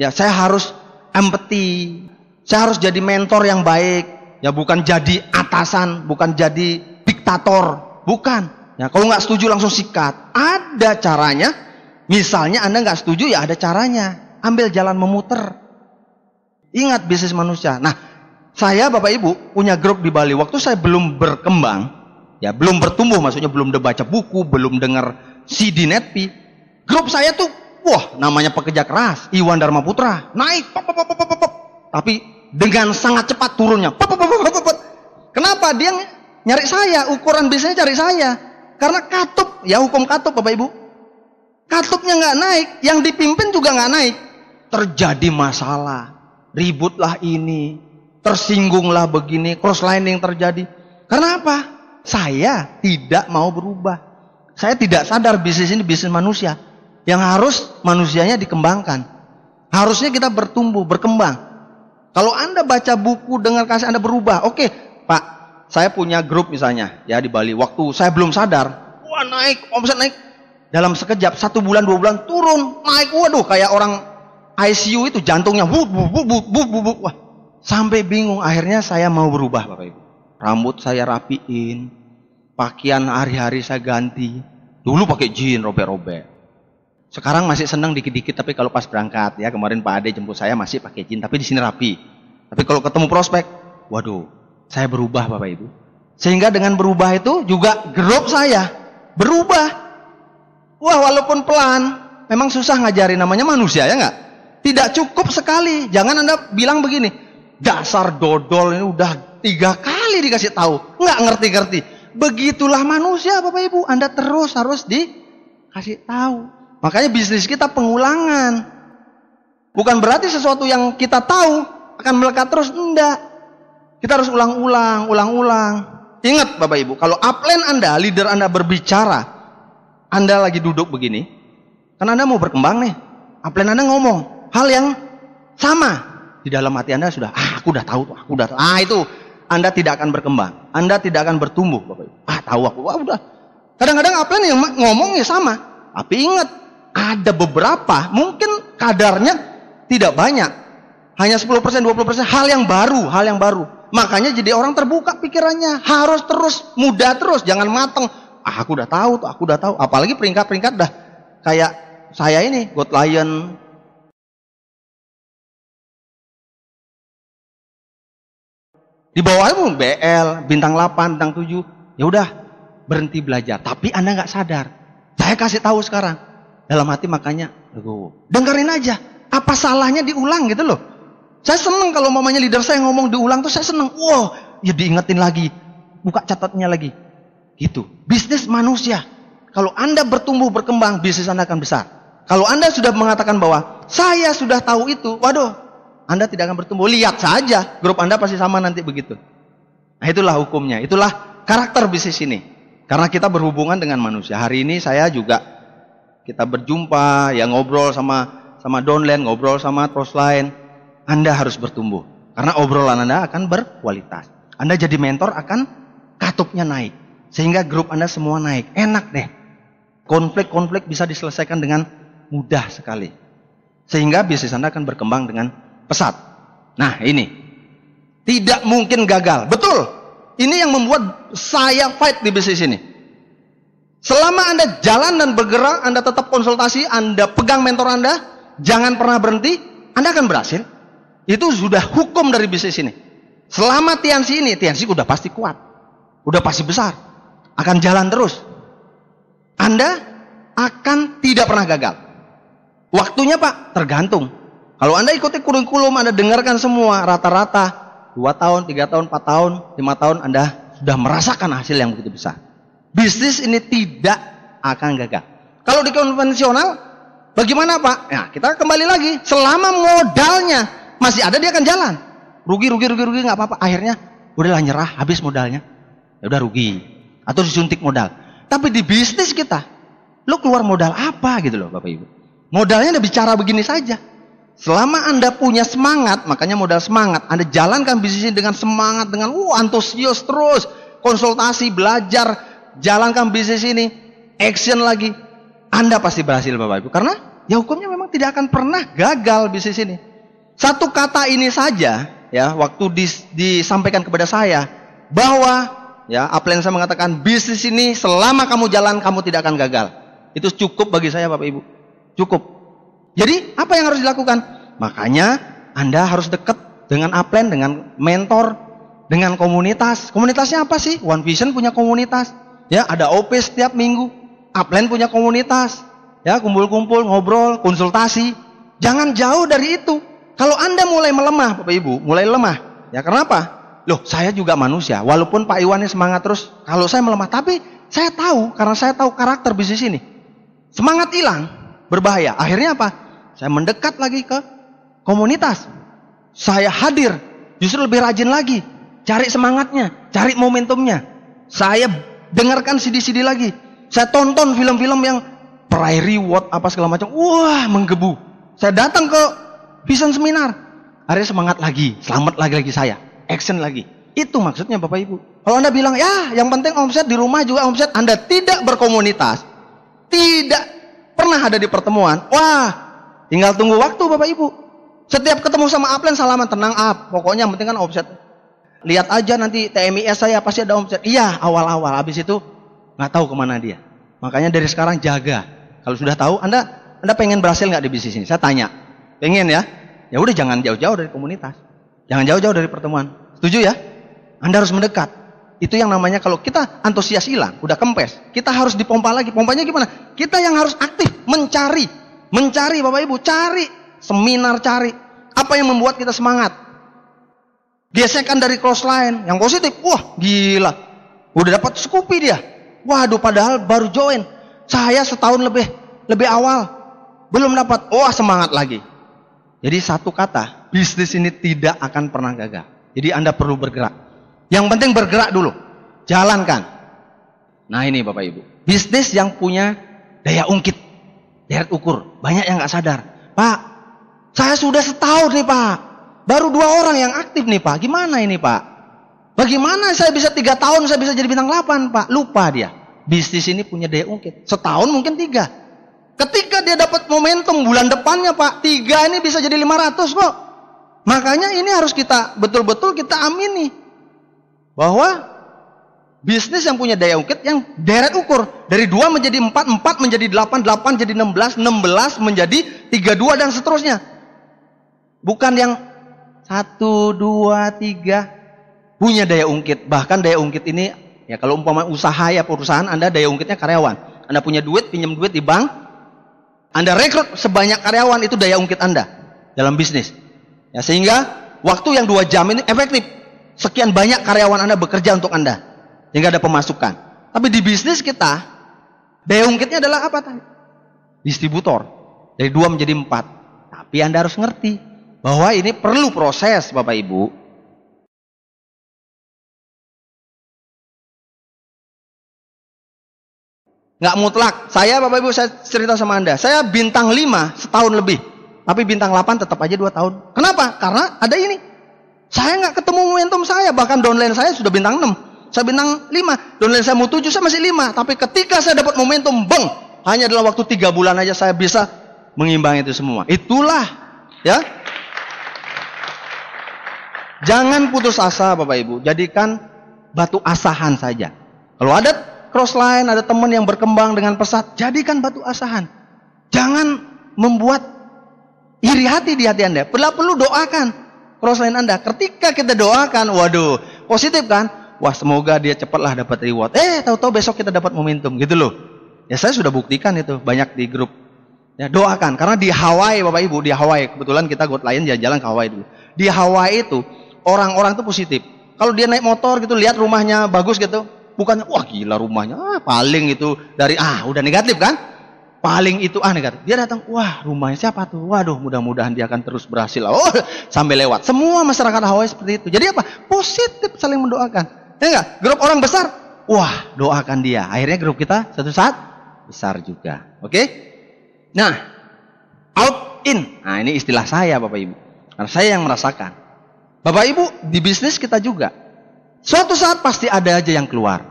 Ya saya harus empati. Saya harus jadi mentor yang baik. Ya bukan jadi atasan, bukan jadi diktator, bukan. Ya kalau nggak setuju langsung sikat. Ada caranya. Misalnya Anda nggak setuju ya ada caranya. Ambil jalan memutar. Ingat bisnis manusia. Nah, saya Bapak Ibu punya grup di Bali. Waktu saya belum berkembang, Ya, belum bertumbuh, maksudnya belum baca buku, belum dengar CD Netpi. Grup saya tuh, wah, namanya pekerja keras, Iwan Dharma Putra, naik, pop, pop, pop, pop, pop. Tapi dengan sangat cepat turunnya. Pop, pop, pop, pop, pop, pop. Kenapa? Dia nyari saya, ukuran bisnisnya cari saya. Karena katup, ya hukum katup Bapak Ibu. Katupnya nggak naik, yang dipimpin juga nggak naik. Terjadi masalah, ributlah ini, tersinggunglah begini, cross lining terjadi. Karena apa? Saya tidak mau berubah. Saya tidak sadar bisnis ini bisnis manusia. Yang harus manusianya dikembangkan. Harusnya kita bertumbuh, berkembang. Kalau Anda baca buku, dengar kasih Anda berubah. Oke, Pak, saya punya grup misalnya ya di Bali. Waktu saya belum sadar, wah naik, omset naik. Dalam sekejap, 1 bulan, 2 bulan, turun, naik. Waduh, kayak orang ICU itu jantungnya. Wah, sampai bingung. Akhirnya saya mau berubah Bapak Ibu. Rambut saya rapiin, pakaian hari-hari saya ganti. Dulu pakai jeans robek-robek. Sekarang masih senang dikit-dikit, tapi kalau pas berangkat ya, kemarin Pak Ade jemput saya masih pakai jeans, tapi di sini rapi. Tapi kalau ketemu prospek, waduh, saya berubah Bapak Ibu. Sehingga dengan berubah itu juga grup saya berubah. Wah, walaupun pelan, memang susah ngajarin, namanya manusia ya nggak? Tidak cukup sekali. Jangan Anda bilang begini, dasar dodol ini udah 3 kali dikasih tahu, nggak ngerti-ngerti. Begitulah manusia Bapak Ibu. Anda terus harus dikasih tahu. Makanya bisnis kita pengulangan. Bukan berarti sesuatu yang kita tahu akan melekat terus, enggak. Kita harus ulang-ulang, ulang-ulang. Ingat Bapak Ibu, kalau upline Anda, leader Anda berbicara, Anda lagi duduk begini, kan Anda mau berkembang nih. Upline Anda ngomong hal yang sama. Di dalam hati Anda sudah, aku udah tahu, aku udah tahu. Itu Anda tidak akan berkembang. Anda tidak akan bertumbuh Bapak Ibu. Tahu aku, udah. Kadang-kadang upline yang ngomongnya sama. Tapi ingat, ada beberapa, mungkin kadarnya tidak banyak. Hanya 10%, 20% hal yang baru. Makanya jadi orang terbuka pikirannya. Harus terus, muda terus, jangan mateng. Aku udah tahu tuh, aku udah tahu. Apalagi peringkat-peringkat dah kayak saya ini, God Lion. Di bawahnya BL, bintang 8, bintang 7. Ya udah, berhenti belajar. Tapi Anda nggak sadar. Saya kasih tahu sekarang. Dalam hati makanya, dengerin aja. Apa salahnya diulang gitu loh. Saya seneng kalau mamanya leader saya ngomong diulang tuh saya seneng. Wow, ya diingetin lagi. Buka catatnya lagi. Gitu. Bisnis manusia. Kalau Anda bertumbuh, berkembang, bisnis Anda akan besar. Kalau Anda sudah mengatakan bahwa saya sudah tahu itu, waduh, Anda tidak akan bertumbuh. Lihat saja, grup Anda pasti sama nanti begitu. Nah, itulah hukumnya. Itulah karakter bisnis ini. Karena kita berhubungan dengan manusia. Hari ini saya juga kita berjumpa, ya ngobrol sama downline, ngobrol sama crossline. Anda harus bertumbuh. Karena obrolan Anda akan berkualitas. Anda jadi mentor akan katupnya naik. Sehingga grup Anda semua naik. Enak deh. Konflik-konflik bisa diselesaikan dengan mudah sekali. Sehingga bisnis Anda akan berkembang dengan pesat. Nah ini. Tidak mungkin gagal. Betul. Ini yang membuat saya fight di bisnis ini. Selama Anda jalan dan bergerak, Anda tetap konsultasi, Anda pegang mentor Anda, jangan pernah berhenti, Anda akan berhasil. Itu sudah hukum dari bisnis ini. Selama Tiansi ini, Tiansi udah pasti kuat. Udah pasti besar. Akan jalan terus. Anda akan tidak pernah gagal. Waktunya Pak, tergantung. Kalau Anda ikuti kurikulum, Anda dengarkan semua, rata-rata 2 tahun, 3 tahun, 4 tahun, 5 tahun, Anda sudah merasakan hasil yang begitu besar. Bisnis ini tidak akan gagal. Kalau di konvensional, bagaimana Pak? Ya, kita kembali lagi. Selama modalnya masih ada, dia akan jalan. Rugi, nggak apa-apa. Akhirnya, udahlah nyerah, habis modalnya. Ya udah rugi. Atau disuntik modal. Tapi di bisnis kita, lo keluar modal apa gitu loh Bapak Ibu. Modalnya udah bicara begini saja. Selama Anda punya semangat, makanya modal semangat. Anda jalankan bisnis ini dengan semangat, dengan antusias terus. Konsultasi, belajar. Jalankan bisnis ini, action lagi, Anda pasti berhasil Bapak Ibu. Karena ya hukumnya memang tidak akan pernah gagal bisnis ini. Satu kata ini saja, ya waktu disampaikan kepada saya bahwa ya upline saya mengatakan bisnis ini selama kamu jalan kamu tidak akan gagal. Itu cukup bagi saya Bapak Ibu, cukup. Jadi apa yang harus dilakukan? Makanya Anda harus dekat dengan upline, dengan mentor. dengan komunitas. Komunitasnya apa sih? One Vision punya komunitas. Ya, ada OP setiap minggu. Upline punya komunitas. Ya, kumpul-kumpul, ngobrol, konsultasi. Jangan jauh dari itu. Kalau Anda mulai melemah, Bapak Ibu, mulai lemah. Ya, kenapa? Loh, saya juga manusia. Walaupun Pak Iwannya semangat terus, kalau saya melemah, tapi saya tahu, karena saya tahu karakter bisnis ini. Semangat hilang, berbahaya. Akhirnya apa? Saya mendekat lagi ke komunitas. Saya hadir, justru lebih rajin lagi. Cari semangatnya, cari momentumnya. Saya dengarkan CD-CD lagi. Saya tonton film-film yang peraih reward, apa segala macam. Wah, menggebu. Saya datang ke Vision Seminar. Akhirnya semangat lagi, selamat lagi saya. Action lagi. Itu maksudnya Bapak Ibu. Kalau Anda bilang, ya yang penting omset di rumah juga omset, Anda tidak berkomunitas, tidak pernah ada di pertemuan, wah, tinggal tunggu waktu Bapak Ibu. Setiap ketemu sama upline salaman, tenang pokoknya yang penting kan omset. Lihat aja nanti TMIS saya pasti ada omset. Iya, awal-awal, habis itu nggak tahu kemana dia. Makanya dari sekarang jaga. Kalau sudah tahu, Anda pengen berhasil nggak di bisnis ini? Saya tanya, pengen ya? Ya udah, jangan jauh-jauh dari komunitas. Jangan jauh-jauh dari pertemuan. Setuju ya? Anda harus mendekat. Itu yang namanya kalau kita antusias hilang, udah kempes, kita harus dipompa lagi. Pompanya gimana? Kita yang harus aktif, mencari Bapak Ibu, cari seminar, cari apa yang membuat kita semangat. Gesekan dari crossline yang positif. Wah, gila. Udah dapat Scoopy dia. Waduh, padahal baru join. Saya setahun lebih awal. Belum dapat. Wah, semangat lagi. Jadi satu kata, bisnis ini tidak akan pernah gagal. Jadi Anda perlu bergerak. Yang penting bergerak dulu. Jalankan. Nah ini Bapak Ibu. Bisnis yang punya daya ungkit, daya ukur. Banyak yang nggak sadar. Pak, saya sudah setahun nih Pak. Baru 2 orang yang aktif nih Pak. Gimana ini Pak? Bagaimana saya bisa 3 tahun saya bisa jadi bintang 8 Pak? Lupa dia. Bisnis ini punya daya ungkit. Setahun mungkin 3. Ketika dia dapat momentum bulan depannya Pak, 3 ini bisa jadi 500 kok. Makanya ini harus kita betul-betul kita amini. Bahwa bisnis yang punya daya ungkit yang deret ukur. Dari 2 menjadi 4, 4 menjadi 8, 8 jadi 16, 16 menjadi 32 dan seterusnya. Bukan yang 1, 2, 3 punya daya ungkit. Bahkan daya ungkit ini, ya kalau umpama usaha ya perusahaan, Anda daya ungkitnya karyawan. Anda punya duit, pinjam duit di bank, Anda rekrut sebanyak karyawan, itu daya ungkit Anda dalam bisnis. Ya, sehingga waktu yang 2 jam ini efektif. Sekian banyak karyawan Anda bekerja untuk Anda. Sehingga ada pemasukan. Tapi di bisnis kita, daya ungkitnya adalah apa tadi? Distributor. Dari 2 menjadi 4. Tapi Anda harus ngerti bahwa ini perlu proses Bapak Ibu. Nggak mutlak. Saya Bapak Ibu, saya cerita sama Anda. Saya bintang 5 setahun lebih. Tapi bintang 8 tetap aja 2 tahun. Kenapa? Karena ada ini. Saya nggak ketemu momentum saya. Bahkan downline saya sudah bintang 6. Saya bintang 5. Downline saya mau 7, saya masih 5. Tapi ketika saya dapat momentum, hanya dalam waktu 3 bulan aja saya bisa mengimbangi itu semua. Itulah. Ya. Jangan putus asa Bapak Ibu. Jadikan batu asahan saja. Kalau ada crossline, ada teman yang berkembang dengan pesat, jadikan batu asahan. Jangan membuat iri hati di hati Anda. Perlu doakan crossline Anda. Ketika kita doakan, waduh, positif kan? Wah, semoga dia cepatlah dapat reward. Tahu-tahu besok kita dapat momentum, gitu loh. Ya saya sudah buktikan itu banyak di grup. Ya, doakan. Karena di Hawaii Bapak Ibu, di Hawaii kebetulan kita God Lion jalan-jalan ke Hawaii dulu. Di Hawaii itu orang-orang itu positif. Kalau dia naik motor gitu, lihat rumahnya bagus gitu, bukannya wah gila rumahnya, paling itu dari udah negatif kan? Paling itu negatif. Dia datang, wah rumahnya siapa tuh? Waduh, mudah-mudahan dia akan terus berhasil. Oh, sampai lewat. Semua masyarakat Hawaii seperti itu. Jadi apa? Positif, saling mendoakan. Ya enggak? Grup orang besar, wah doakan dia. Akhirnya grup kita satu saat besar juga. Oke? Nah, out in. Nah, ini istilah saya Bapak Ibu. Karena saya yang merasakan. Bapak Ibu, di bisnis kita juga. Suatu saat pasti ada aja yang keluar.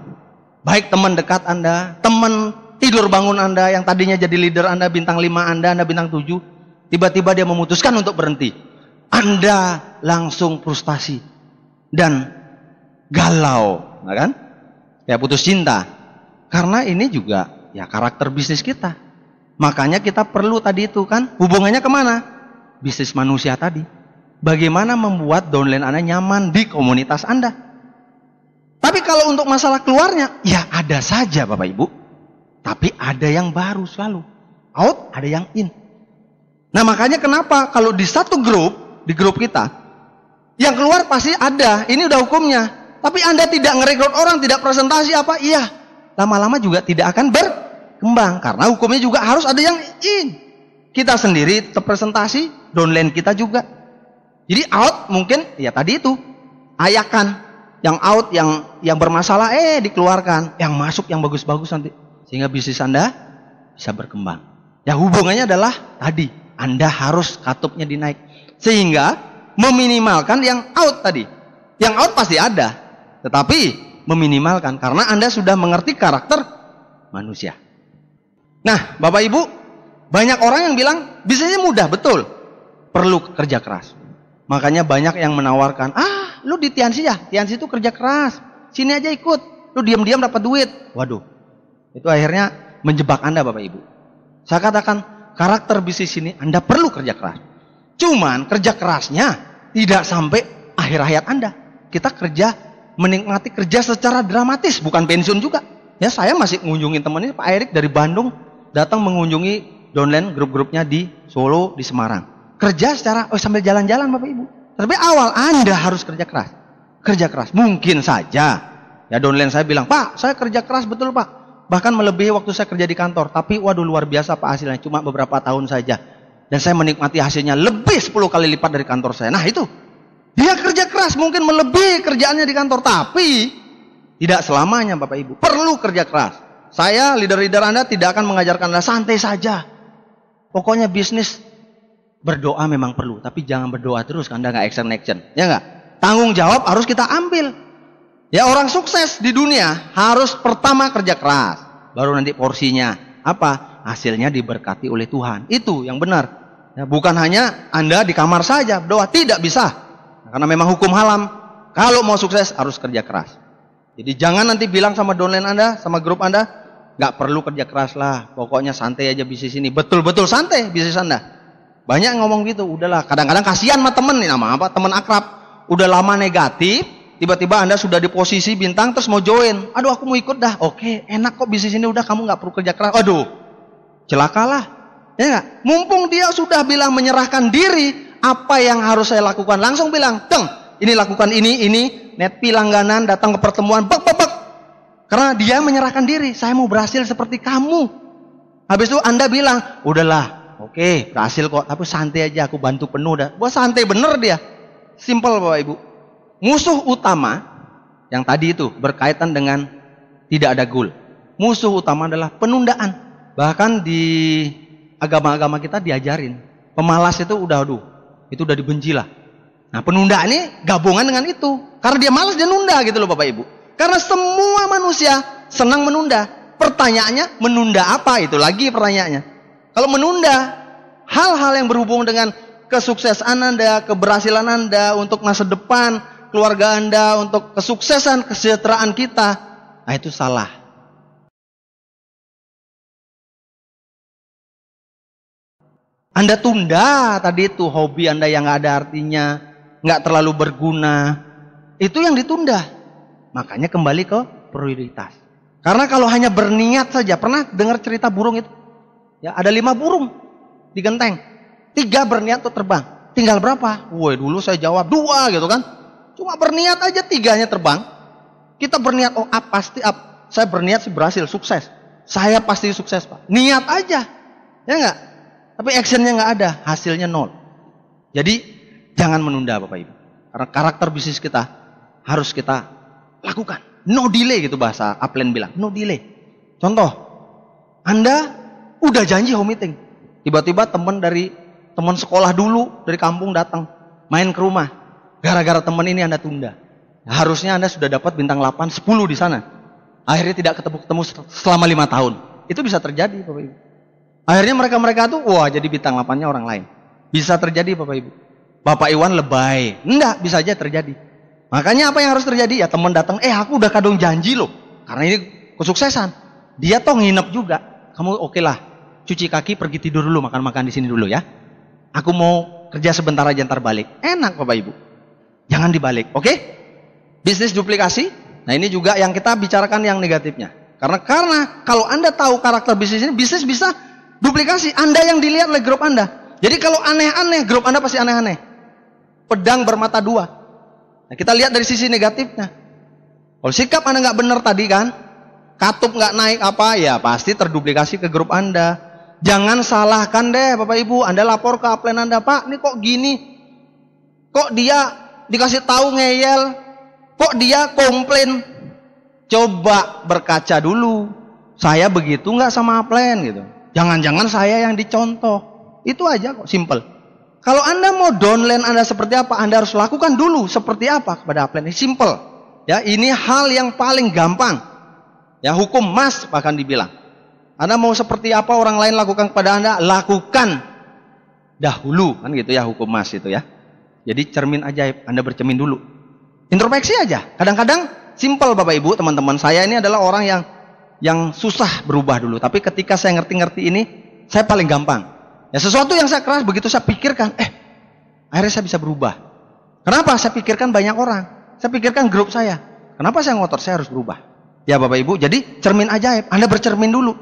Baik teman dekat Anda, teman tidur bangun Anda yang tadinya jadi leader Anda, bintang 5 Anda bintang 7. Tiba-tiba dia memutuskan untuk berhenti. Anda langsung frustasi dan galau, kan? Ya putus cinta. Karena ini juga ya karakter bisnis kita. Makanya kita perlu tadi itu kan, hubungannya kemana? Bisnis manusia tadi. Bagaimana membuat downline Anda nyaman di komunitas Anda. Tapi kalau untuk masalah keluarnya, ya ada saja Bapak Ibu. Tapi ada yang baru selalu. Out, ada yang in. Nah makanya kenapa kalau di satu grup, di grup kita, yang keluar pasti ada, ini udah hukumnya. Tapi Anda tidak ngerekrut orang, tidak presentasi apa, iya. Lama-lama juga tidak akan berkembang. Karena hukumnya juga harus ada yang in. Kita sendiri terpresentasi, downline kita juga. Jadi out mungkin, ya tadi itu, ayakan. Yang out, yang bermasalah, dikeluarkan. Yang masuk, yang bagus-bagus nanti. Sehingga bisnis Anda bisa berkembang. Ya hubungannya adalah tadi, Anda harus katupnya dinaik. Sehingga meminimalkan yang out tadi. Yang out pasti ada. Tetapi meminimalkan. Karena Anda sudah mengerti karakter manusia. Nah Bapak Ibu, banyak orang yang bilang bisnisnya mudah, betul. Perlu kerja keras. Makanya banyak yang menawarkan, lu di Tiansi ya, Tiansi itu kerja keras. Sini aja ikut, lu diam-diam dapat duit. Waduh, itu akhirnya menjebak Anda Bapak Ibu. Saya katakan, karakter bisnis ini Anda perlu kerja keras. Cuman kerja kerasnya tidak sampai akhir hayat Anda. Kita kerja, menikmati kerja secara dramatis, bukan pensiun juga. Ya saya masih mengunjungi teman ini, Pak Erik dari Bandung, datang mengunjungi downline grup-grupnya di Solo, di Semarang. Kerja secara sambil jalan-jalan Bapak Ibu. Tapi awal Anda harus kerja keras. Kerja keras. Mungkin saja ya downline saya bilang, Pak saya kerja keras betul Pak. Bahkan melebihi waktu saya kerja di kantor. Tapi waduh luar biasa Pak hasilnya. Cuma beberapa tahun saja. Dan saya menikmati hasilnya lebih 10 kali lipat dari kantor saya. Nah itu. Dia kerja keras mungkin melebihi kerjaannya di kantor. Tapi tidak selamanya Bapak Ibu. Perlu kerja keras. Saya leader-leader Anda tidak akan mengajarkan Anda santai saja. Pokoknya bisnis berdoa memang perlu, tapi jangan berdoa terus, Anda nggak action, ya nggak? Tanggung jawab harus kita ambil. Ya orang sukses di dunia harus pertama kerja keras, baru nanti porsinya apa? Hasilnya diberkati oleh Tuhan. Itu yang benar. Ya, bukan hanya Anda di kamar saja berdoa, tidak bisa. Karena memang hukum haram. Kalau mau sukses harus kerja keras. Jadi jangan nanti bilang sama downline Anda, sama grup Anda, nggak perlu kerja keras lah, pokoknya santai aja bisnis ini. Betul-betul santai bisnis Anda. Banyak yang ngomong gitu, udahlah. Kadang-kadang kasihan sama temen nih, nama apa? Temen akrab. Udah lama negatif, tiba-tiba Anda sudah di posisi bintang terus mau join. Aduh, aku mau ikut dah. Oke, enak kok bisnis ini, udah kamu nggak perlu kerja keras. Aduh, celakalah. Ya nggak? Mumpung dia sudah bilang menyerahkan diri, apa yang harus saya lakukan? Langsung bilang, Teng, ini lakukan ini, netpi langganan, datang ke pertemuan, bek. Karena dia menyerahkan diri, saya mau berhasil seperti kamu. Habis itu Anda bilang, udahlah. Oke, berhasil kok, tapi santai aja, aku bantu penuh dah. Wah santai bener dia. Simple Bapak Ibu. Musuh utama yang tadi itu berkaitan dengan tidak ada goal. Musuh utama adalah penundaan. Bahkan di agama-agama kita diajarin. Pemalas itu itu udah dibenci lah. Nah penundaan ini gabungan dengan itu. Karena dia malas dia nunda gitu loh Bapak Ibu. Karena semua manusia senang menunda. Pertanyaannya menunda apa? Itu lagi pertanyaannya. Kalau menunda hal-hal yang berhubungan dengan kesuksesan Anda, keberhasilan Anda, untuk masa depan keluarga Anda, untuk kesuksesan, kesejahteraan kita, nah itu salah. Anda tunda tadi itu hobi Anda yang nggak ada artinya, nggak terlalu berguna, itu yang ditunda. Makanya kembali ke prioritas. Karena kalau hanya berniat saja, pernah dengar cerita burung itu? Ya, ada 5 burung di genteng. 3 berniat untuk terbang. Tinggal berapa? Woi, dulu saya jawab 2 gitu kan. Cuma berniat aja 3-nya terbang. Kita berniat, pasti up. Saya berniat sih berhasil, sukses. Saya pasti sukses Pak. Niat aja. Ya enggak? Tapi actionnya enggak ada, hasilnya 0. Jadi jangan menunda Bapak Ibu. Karena karakter bisnis kita harus kita lakukan. No delay gitu bahasa upline bilang. No delay. Contoh, Anda udah janji home meeting, tiba-tiba teman sekolah dulu dari kampung datang main ke rumah, gara-gara teman ini Anda tunda. Harusnya Anda sudah dapat bintang 8, 10 di sana. Akhirnya tidak ketemu selama 5 tahun. Itu bisa terjadi Bapak Ibu. Akhirnya mereka tuh jadi bintang 8-nya orang lain. Bisa terjadi Bapak Ibu. Bapak Iwan lebay, enggak, bisa aja terjadi. Makanya apa yang harus terjadi? Ya teman datang, aku udah kadung janji loh, karena ini kesuksesan. Dia toh nginep juga. Kamu oke lah, cuci kaki, pergi tidur dulu, makan-makan di sini dulu ya. Aku mau kerja sebentar aja ntar balik. Enak Bapak Ibu. Jangan dibalik, oke? Bisnis duplikasi Nah ini juga yang kita bicarakan yang negatifnya. Karena kalau Anda tahu karakter bisnis ini, bisnis bisa duplikasi. Anda yang dilihat oleh grup Anda. Jadi kalau aneh-aneh, grup Anda pasti aneh-aneh. Pedang bermata dua. Nah kita lihat dari sisi negatifnya. Kalau sikap Anda nggak benar tadi kan, katup nggak naik apa, ya pasti terduplikasi ke grup Anda. Jangan salahkan deh Bapak Ibu. Anda lapor ke upline Anda, Pak, ini kok gini? Kok dia dikasih tahu ngeyel? Kok dia komplain? Coba berkaca dulu. Saya begitu nggak sama upline gitu. Jangan-jangan saya yang dicontoh. Itu aja kok, simple. Kalau Anda mau downline Anda seperti apa, Anda harus lakukan dulu seperti apa kepada upline. Simple. Ya, ini hal yang paling gampang. Ya, hukum mas bahkan dibilang. Anda mau seperti apa orang lain lakukan kepada Anda, lakukan dahulu, kan gitu ya hukum mas itu ya. Jadi cermin ajaib, Anda bercermin dulu. Introspeksi aja. Kadang-kadang simple Bapak Ibu, teman-teman. Saya ini adalah orang yang susah berubah dulu. Tapi ketika saya ngerti-ngerti ini, saya paling gampang. Ya sesuatu yang saya keras, begitu saya pikirkan, akhirnya saya bisa berubah. Kenapa? Saya pikirkan banyak orang. Saya pikirkan grup saya. Kenapa saya ngotot? Saya harus berubah. Ya Bapak Ibu, jadi cermin ajaib. Anda bercermin dulu.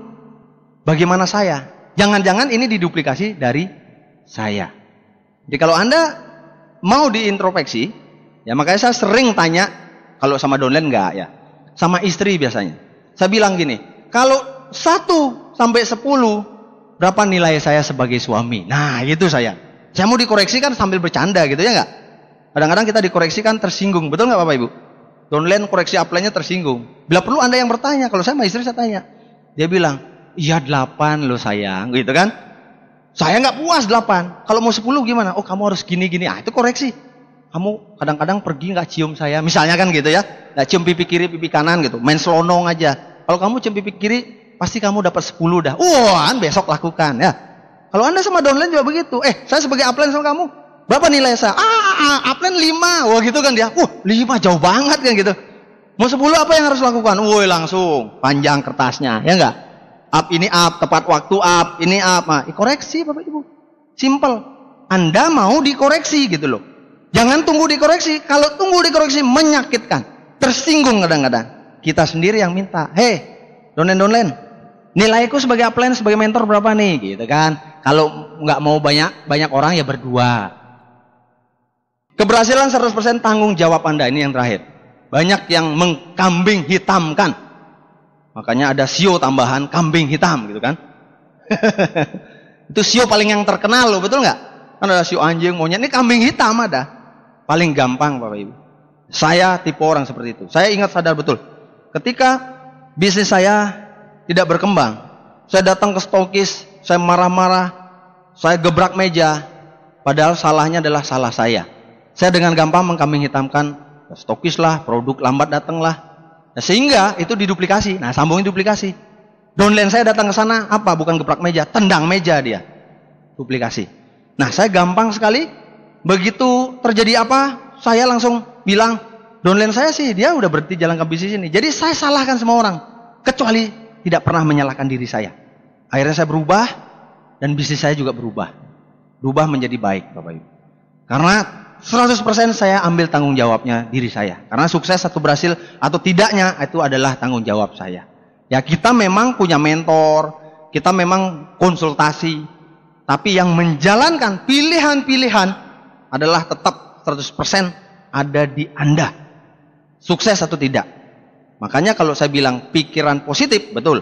Bagaimana saya? Jangan-jangan ini diduplikasi dari saya. Jadi kalau Anda mau diintrospeksi, ya makanya saya sering tanya, kalau sama downline enggak ya, sama istri biasanya. Saya bilang gini, kalau 1 sampai 10, berapa nilai saya sebagai suami? Nah itu saya mau dikoreksi kan sambil bercanda gitu ya enggak? Kadang-kadang kita dikoreksi kan tersinggung, betul nggak Bapak Ibu? Downline koreksi upline-nya tersinggung. Bila perlu Anda yang bertanya, kalau saya sama istri saya tanya. Dia bilang, iya 8 loh sayang, gitu kan? Saya nggak puas 8. Kalau mau 10 gimana? Oh kamu harus gini-gini. Itu koreksi. Kamu kadang-kadang pergi nggak cium saya, misalnya kan gitu ya? Nggak cium pipi kiri, pipi kanan gitu. Main selonong aja. Kalau kamu cium pipi kiri, pasti kamu dapat 10 dah. Wah, besok lakukan ya. Kalau Anda sama downline juga begitu. Saya sebagai upline sama kamu, berapa nilai saya? Upline 5. Wah gitu kan dia. 5 jauh banget kan gitu. Mau 10 apa yang harus lakukan? Woi langsung panjang kertasnya, ya enggak? Up ini up, tepat waktu up, ini up. Nah, koreksi Bapak Ibu. Simple. Anda mau dikoreksi gitu loh. Jangan tunggu dikoreksi. Kalau tunggu dikoreksi menyakitkan. Tersinggung kadang-kadang. Kita sendiri yang minta. Downline. Nilaiku sebagai upline, sebagai mentor berapa nih? Gitu kan. Kalau nggak mau banyak orang ya berdua. Keberhasilan 100% tanggung jawab Anda. Ini yang terakhir. Banyak yang mengkambing hitamkan. Makanya ada sio tambahan kambing hitam gitu kan. Itu sio paling yang terkenal loh, betul nggak? Kan ada sio anjing, monyet, ini kambing hitam ada. Paling gampang Bapak Ibu. Saya tipe orang seperti itu. Saya ingat sadar betul. Ketika bisnis saya tidak berkembang, saya datang ke stokis, saya marah-marah, saya gebrak meja, padahal salahnya adalah salah saya. Saya dengan gampang mengkambing hitamkan, stokis lah, produk lambat datang lah. Nah, sehingga itu diduplikasi. Nah, sambungin duplikasi. Downline saya datang ke sana, apa? Bukan gebrak meja, tendang meja dia. Duplikasi. Nah, saya gampang sekali. Begitu terjadi apa, saya langsung bilang, downline saya sih, dia udah berhenti jalankan bisnis ini. Jadi saya salahkan semua orang. Kecuali tidak pernah menyalahkan diri saya. Akhirnya saya berubah, dan bisnis saya juga berubah. Berubah menjadi baik, Bapak Ibu. Karena 100% saya ambil tanggung jawabnya diri saya. Karena sukses atau berhasil atau tidaknya itu adalah tanggung jawab saya. Ya kita memang punya mentor, kita memang konsultasi. Tapi yang menjalankan pilihan-pilihan adalah tetap 100% ada di Anda. Sukses atau tidak. Makanya kalau saya bilang pikiran positif, betul.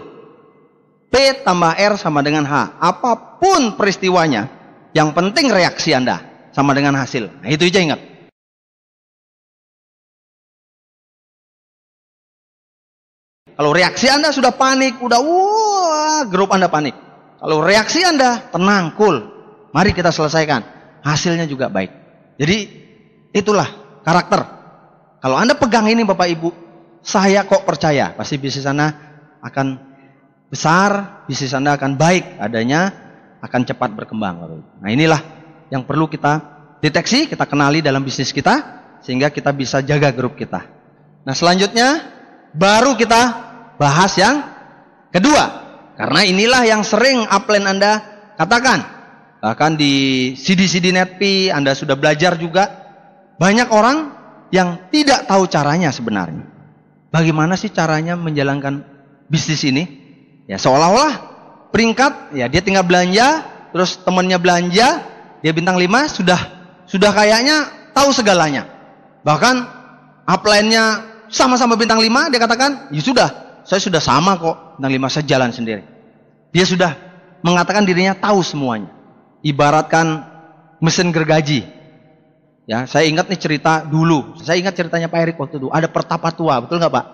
P tambah R sama dengan H. Apapun peristiwanya, yang penting reaksi Anda sama dengan hasil. Nah itu aja ingat. Kalau reaksi Anda sudah panik, grup Anda panik. Kalau reaksi Anda tenang, cool. Mari kita selesaikan. Hasilnya juga baik. Jadi itulah karakter. Kalau Anda pegang ini Bapak Ibu, saya kok percaya pasti bisnis Anda akan besar, bisnis Anda akan baik adanya, akan cepat berkembang Bapak Ibu. Nah inilah yang perlu kita deteksi, kita kenali dalam bisnis kita, sehingga kita bisa jaga grup kita. Nah selanjutnya, baru kita bahas yang kedua. Karena inilah yang sering upline Anda katakan. Bahkan di CD-CD NetP, Anda sudah belajar juga. Banyak orang yang tidak tahu caranya sebenarnya. bagaimana sih caranya menjalankan bisnis ini? Ya seolah-olah peringkat, ya dia tinggal belanja, terus temannya belanja, dia bintang 5, sudah kayaknya tahu segalanya. Bahkan upline-nya sama-sama bintang 5, dia katakan, ya sudah, saya sudah sama kok, bintang 5, saya jalan sendiri. Dia sudah mengatakan dirinya tahu semuanya. Ibaratkan mesin gergaji. Ya, saya ingat nih cerita dulu. Saya ingat ceritanya Pak Erik waktu itu. Ada pertapa tua, betul nggak Pak?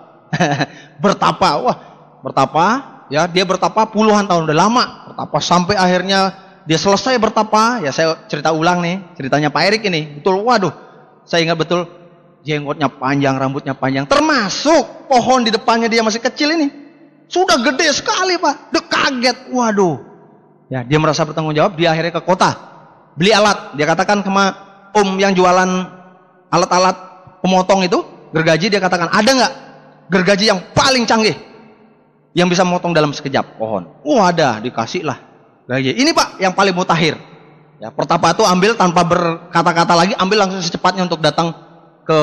Bertapa, wah, bertapa. Ya, dia bertapa puluhan tahun, udah lama bertapa sampai akhirnya dia selesai bertapa. Ya, saya cerita ulang nih, ceritanya Pak Erik ini. Betul, waduh, saya ingat betul. Jenggotnya panjang, rambutnya panjang. Termasuk pohon di depannya dia masih kecil ini. Sudah gede sekali Pak. Dia kaget, waduh. Ya, dia merasa bertanggung jawab. Dia akhirnya ke kota beli alat. Dia katakan sama yang jualan alat-alat pemotong itu, gergaji, dia katakan, ada nggak gergaji yang paling canggih yang bisa memotong dalam sekejap pohon? Oh ada, dikasih lah gergaji. Ini Pak yang paling mutakhir. Ya, pertapa itu ambil tanpa berkata-kata lagi, ambil langsung secepatnya untuk datang ke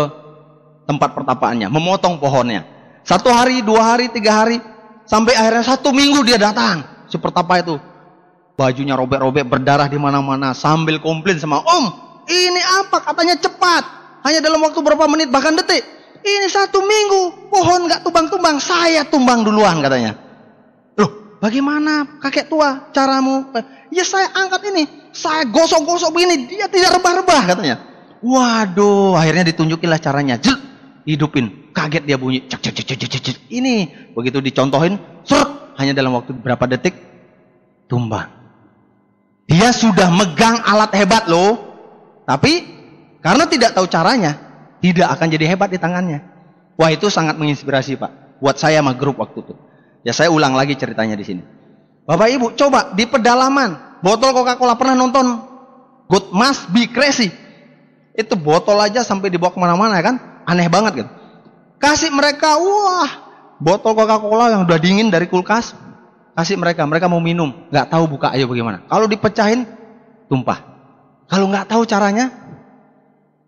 tempat pertapaannya, memotong pohonnya. 1 hari, 2 hari, 3 hari, sampai akhirnya 1 minggu dia datang. Si pertapa itu bajunya robek-robek, berdarah di mana-mana, sambil komplain sama Om. Ini apa? Katanya cepat. Hanya dalam waktu berapa menit, bahkan detik. Ini 1 minggu, pohon nggak tumbang-tumbang. Saya tumbang duluan katanya. Loh, bagaimana kakek tua caramu? Ya saya angkat ini, saya gosok-gosok begini, dia tidak rebah-rebah katanya. Waduh, akhirnya ditunjukinlah caranya. Jel, hidupin. Kaget dia bunyi. Cek, cek, cek, cek, cek, cek. Ini, begitu dicontohin, seret, hanya dalam waktu berapa detik, tumbang. Dia sudah megang alat hebat loh. Tapi karena tidak tahu caranya, tidak akan jadi hebat di tangannya. Wah, itu sangat menginspirasi Pak. Buat saya sama grup waktu itu. Ya saya ulang lagi ceritanya di sini. Bapak Ibu, coba di pedalaman, botol Coca-Cola, pernah nonton God Must Be Crazy? Itu botol aja sampai dibawa kemana-mana kan? Aneh banget kan? Kasih mereka, wah, botol Coca-Cola yang udah dingin dari kulkas, kasih mereka mau minum, nggak tahu buka aja bagaimana. Kalau dipecahin, tumpah. Kalau nggak tahu caranya,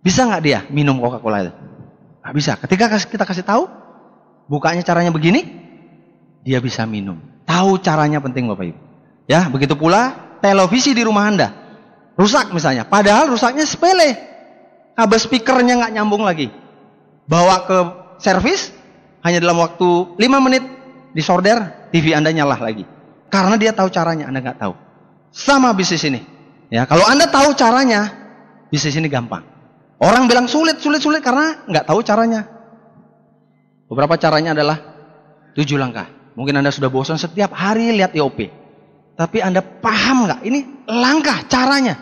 bisa nggak dia minum Coca-Cola itu? Nggak bisa. Ketika kita kasih tahu, bukanya caranya begini, dia bisa minum. Tahu caranya penting Bapak Ibu. Ya, begitu pula televisi di rumah Anda. Rusak misalnya, padahal rusaknya sepele. Kabel speakernya nggak nyambung lagi. Bawa ke servis, hanya dalam waktu 5 menit disorder, TV Anda nyala lagi. Karena dia tahu caranya, Anda nggak tahu. Sama bisnis ini. Ya, kalau Anda tahu caranya, bisnis ini gampang. Orang bilang sulit karena nggak tahu caranya. Beberapa caranya adalah 7 langkah. Mungkin Anda sudah bosan setiap hari lihat IOP. Tapi Anda paham nggak? Ini langkah caranya.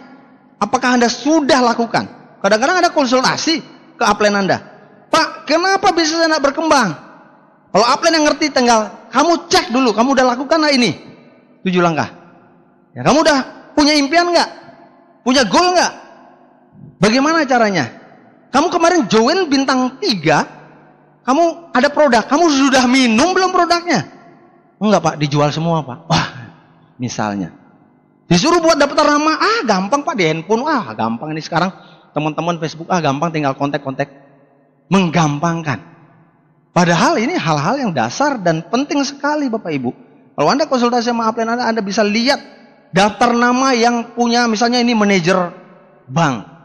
Apakah Anda sudah lakukan? Kadang-kadang Anda konsultasi ke upline Anda. Pak, kenapa bisnis Anda berkembang? Kalau upline yang ngerti, tinggal kamu cek dulu. Kamu udah lakukan nggak ini? 7 langkah. Ya, kamu udah punya impian nggak? Punya goal nggak? Bagaimana caranya? Kamu kemarin join bintang 3, kamu ada produk, kamu sudah minum belum produknya? Enggak Pak, dijual semua Pak. Wah, misalnya. Disuruh buat daftar nama, gampang Pak, di handphone, gampang ini sekarang. Teman-teman Facebook, gampang, tinggal kontak-kontak. Menggampangkan. Padahal ini hal-hal yang dasar dan penting sekali Bapak Ibu. Kalau Anda konsultasi sama upline Anda bisa lihat daftar nama yang punya, misalnya ini manajer bank.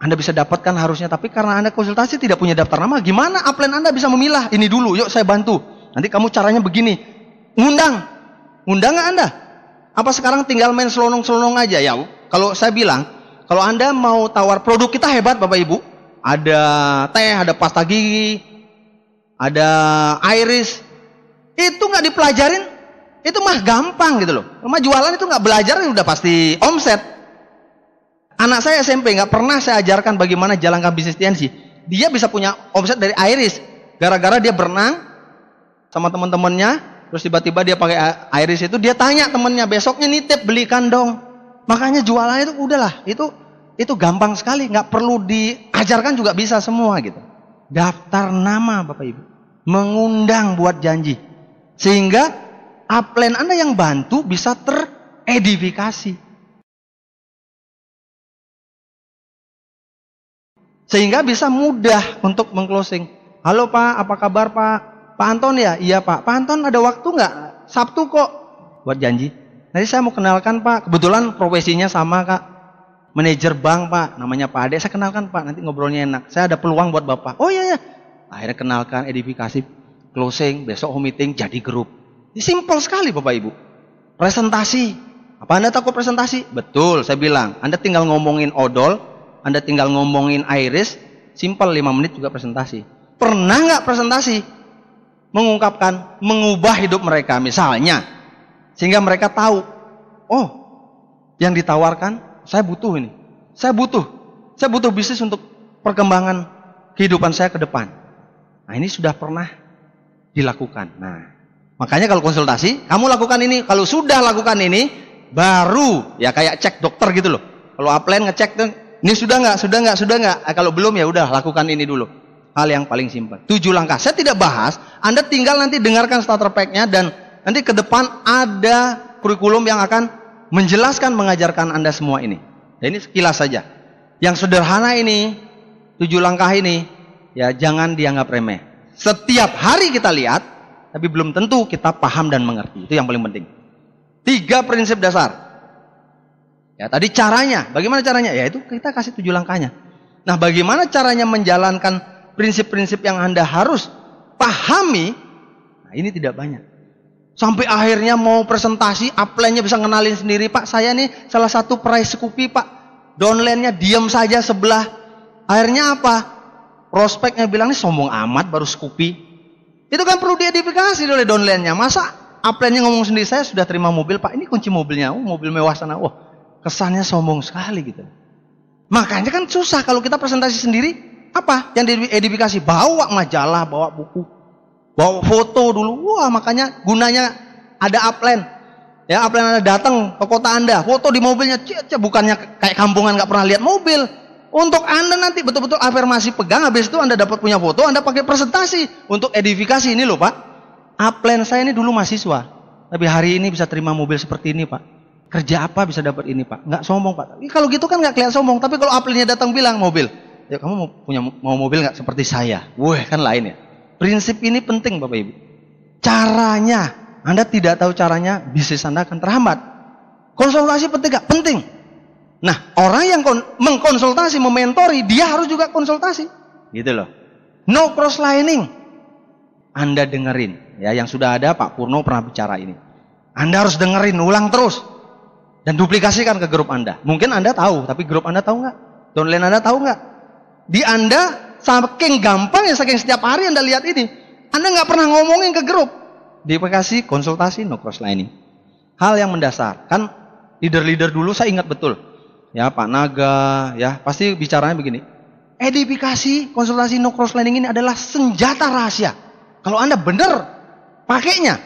Anda bisa dapatkan harusnya, tapi karena Anda konsultasi tidak punya daftar nama, gimana upline Anda bisa memilah? Ini dulu, yuk saya bantu. Nanti kamu caranya begini. Ngundang nggak Anda? Apa sekarang tinggal main selonong-selonong aja? Ya, kalau saya bilang, kalau Anda mau tawar produk kita hebat Bapak Ibu, ada teh, ada pasta gigi, ada iris, itu nggak dipelajarin, itu mah gampang gitu loh. Cuma jualan itu nggak belajar, udah pasti omset. Anak saya SMP nggak pernah saya ajarkan bagaimana jalankan bisnis TNC. Dia bisa punya omset dari iris, gara-gara dia berenang sama teman-temannya, terus tiba-tiba dia pakai iris itu, dia tanya temennya, besoknya nitip belikan dong. Makanya jualan itu udahlah, itu gampang sekali, nggak perlu diajarkan juga bisa semua gitu. Daftar nama Bapak Ibu, mengundang buat janji, sehingga upline Anda yang bantu bisa teredifikasi. Sehingga bisa mudah untuk mengclosing. Halo Pak, apa kabar Pak? Pak Anton ya? Iya Pak. Pak Anton ada waktu nggak? Sabtu kok. Buat janji. Nanti saya mau kenalkan Pak. Kebetulan profesinya sama Kak. Manajer bank Pak. Namanya Pak Ade. Saya kenalkan Pak. Nanti ngobrolnya enak. Saya ada peluang buat Bapak. Oh iya ya. Akhirnya kenalkan, edifikasi, closing, besok home meeting, jadi grup. Ini simple sekali Bapak Ibu. Presentasi. Apa Anda takut presentasi? Betul, saya bilang. Anda tinggal ngomongin odol, Anda tinggal ngomongin iris, simple 5 menit juga presentasi. Pernah nggak presentasi? Mengungkapkan, mengubah hidup mereka misalnya. Sehingga mereka tahu, oh yang ditawarkan, saya butuh ini. Saya butuh bisnis untuk perkembangan kehidupan saya ke depan. Nah ini sudah pernah dilakukan. Nah makanya kalau konsultasi, kamu lakukan ini. Kalau sudah lakukan ini, baru ya kayak cek dokter gitu loh. Kalau upline ngecek tuh, ini sudah nggak. Kalau belum ya udah lakukan ini dulu. Hal yang paling simpel. 7 langkah. Saya tidak bahas. Anda tinggal nanti dengarkan starter pack-nya dan nanti ke depan ada kurikulum yang akan menjelaskan, mengajarkan Anda semua ini. Dan ini sekilas saja. Yang sederhana ini, 7 langkah ini, ya jangan dianggap remeh. Setiap hari kita lihat, tapi belum tentu kita paham dan mengerti. Itu yang paling penting. 3 prinsip dasar. Ya, tadi caranya. Bagaimana caranya? Ya itu kita kasih 7 langkahnya. Nah, bagaimana caranya menjalankan prinsip-prinsip yang Anda harus pahami? Nah, ini tidak banyak. Sampai akhirnya mau presentasi, upline-nya bisa ngenalin sendiri. Pak, saya nih salah satu peraih Scoopy, Pak. Downline-nya diam saja sebelah. Akhirnya apa? Prospeknya bilang, ini sombong amat baru Scoopy. Itu kan perlu diedifikasi oleh downline-nya. Masa upline-nya ngomong sendiri, saya sudah terima mobil Pak, ini kunci mobilnya, mobil mewah sana. Wah, kesannya sombong sekali gitu. Makanya kan susah kalau kita presentasi sendiri. Apa yang diedifikasi? Bawa majalah, bawa buku, bawa foto dulu. Wah, makanya gunanya ada upline. Ya, upline Anda datang ke kota Anda, foto di mobilnya, bukannya kayak kampungan nggak pernah lihat mobil. Untuk Anda nanti betul-betul afirmasi pegang, habis itu Anda dapat punya foto, Anda pakai presentasi untuk edifikasi. Ini loh Pak, upline saya ini dulu mahasiswa, tapi hari ini bisa terima mobil seperti ini Pak. Kerja apa bisa dapat ini Pak? Nggak sombong Pak. Kalau gitu kan nggak kelihatan sombong. Tapi kalau upline-nya datang bilang mobil, ya kamu mau mobil nggak seperti saya? Wah kan lain ya. Prinsip ini penting Bapak Ibu. Caranya, Anda tidak tahu caranya, bisnis Anda akan terhambat. Konsultasi penting nggak? Penting. Nah, orang yang mengkonsultasi, mementori, dia harus juga konsultasi. Gitu loh. No cross-lining. Anda dengerin. Ya, yang sudah ada, Pak Purno pernah bicara ini. Anda harus dengerin, ulang terus. Dan duplikasikan ke grup Anda. Mungkin Anda tahu, tapi grup Anda tahu nggak? Downline Anda tahu nggak? Di Anda, saking gampang ya, saking setiap hari Anda lihat ini. Anda nggak pernah ngomongin ke grup. Duplikasi, konsultasi, no cross-lining. Hal yang mendasar. Kan leader-leader dulu saya ingat betul. Ya Pak Naga, ya pasti bicaranya begini. Edifikasi, konsultasi, no cross-lining ini adalah senjata rahasia. Kalau Anda benar pakainya,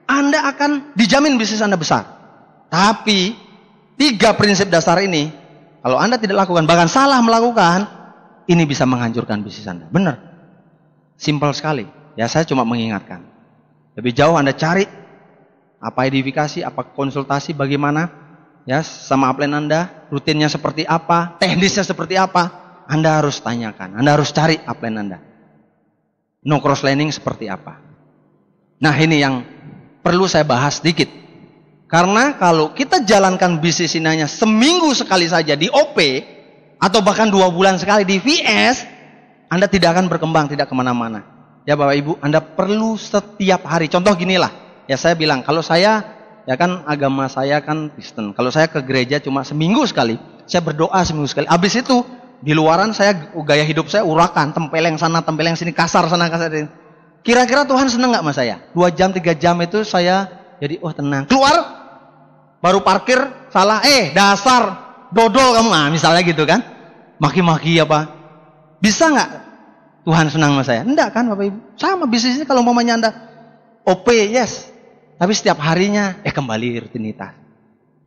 Anda akan dijamin bisnis Anda besar. Tapi 3 prinsip dasar ini, kalau Anda tidak lakukan, bahkan salah melakukan, ini bisa menghancurkan bisnis Anda. Benar. Simpel sekali. Ya saya cuma mengingatkan. Lebih jauh Anda cari apa edifikasi, apa konsultasi, bagaimana. Ya, sama upline Anda, rutinnya seperti apa, teknisnya seperti apa, Anda harus tanyakan, Anda harus cari upline Anda. No cross-lining seperti apa. Nah ini yang perlu saya bahas sedikit. Karena kalau kita jalankan bisnis ini hanya seminggu sekali saja di OP, atau bahkan 2 bulan sekali di VS, Anda tidak akan berkembang, tidak kemana-mana. Ya Bapak Ibu, Anda perlu setiap hari. Contoh ginilah, ya saya bilang, kalau saya ya kan agama saya kan Kristen. Kalau saya ke gereja cuma seminggu sekali, saya berdoa seminggu sekali. Habis itu di luaran saya gaya hidup saya urakan, tempeleng sana, tempeleng sini, kasar sana, kasar sini. Kira-kira Tuhan senang nggak sama saya? 2 jam, 3 jam itu saya jadi tenang. Keluar baru parkir salah, dasar dodol kamu, misalnya gitu kan? Maki-maki apa? Bisa nggak Tuhan senang sama saya? Enggak kan Bapak Ibu? Sama bisnisnya kalau mamanya Anda OP, yes. Tapi setiap harinya, kembali rutinitas.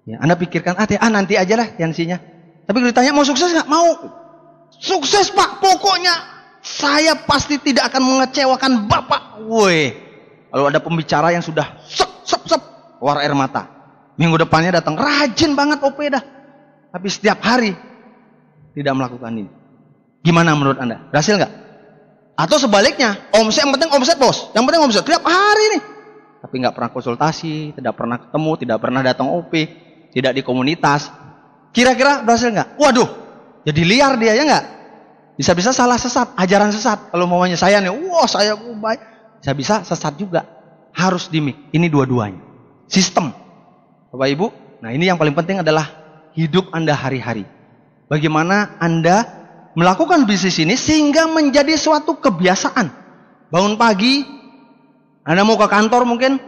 Ya, Anda pikirkan, nanti aja lah tensinya. Tapi kalau ditanya, mau sukses nggak? Mau. Sukses Pak, pokoknya saya pasti tidak akan mengecewakan Bapak. Woi, kalau ada pembicara yang sudah keluar air mata. Minggu depannya datang, rajin banget OP dah. Tapi setiap hari tidak melakukan ini. Gimana menurut Anda? Berhasil nggak? Atau sebaliknya, omset, yang penting omset bos, yang penting omset tiap hari nih. Tapi nggak pernah konsultasi, tidak pernah ketemu, tidak pernah datang OP, tidak di komunitas. Kira-kira berhasil nggak? Waduh, jadi liar dia ya nggak? Bisa-bisa salah sesat, ajaran sesat. Kalau maunya saya nih, wah saya baik, bisa sesat juga. Harus dimik. Ini dua-duanya. Sistem, Bapak Ibu. Nah ini yang paling penting adalah hidup Anda hari-hari. Bagaimana Anda melakukan bisnis ini sehingga menjadi suatu kebiasaan. Bangun pagi, Anda mau ke kantor mungkin,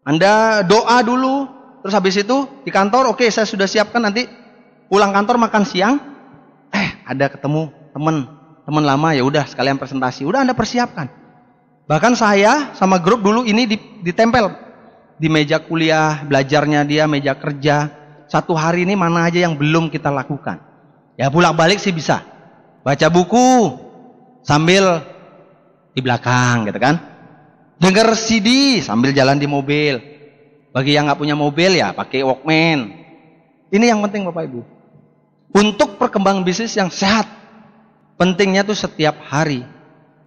Anda doa dulu, terus habis itu di kantor, oke, saya sudah siapkan nanti pulang kantor makan siang, ada ketemu teman lama, ya udah sekalian presentasi, udah Anda persiapkan. Bahkan saya sama grup dulu ini ditempel di meja kuliah, belajarnya dia, meja kerja. Satu hari ini mana aja yang belum kita lakukan. Ya bolak-balik sih bisa. Baca buku sambil di belakang gitu kan. Dengar CD sambil jalan di mobil. Bagi yang nggak punya mobil ya pakai Walkman. Ini yang penting Bapak Ibu. Untuk perkembangan bisnis yang sehat, pentingnya tuh setiap hari.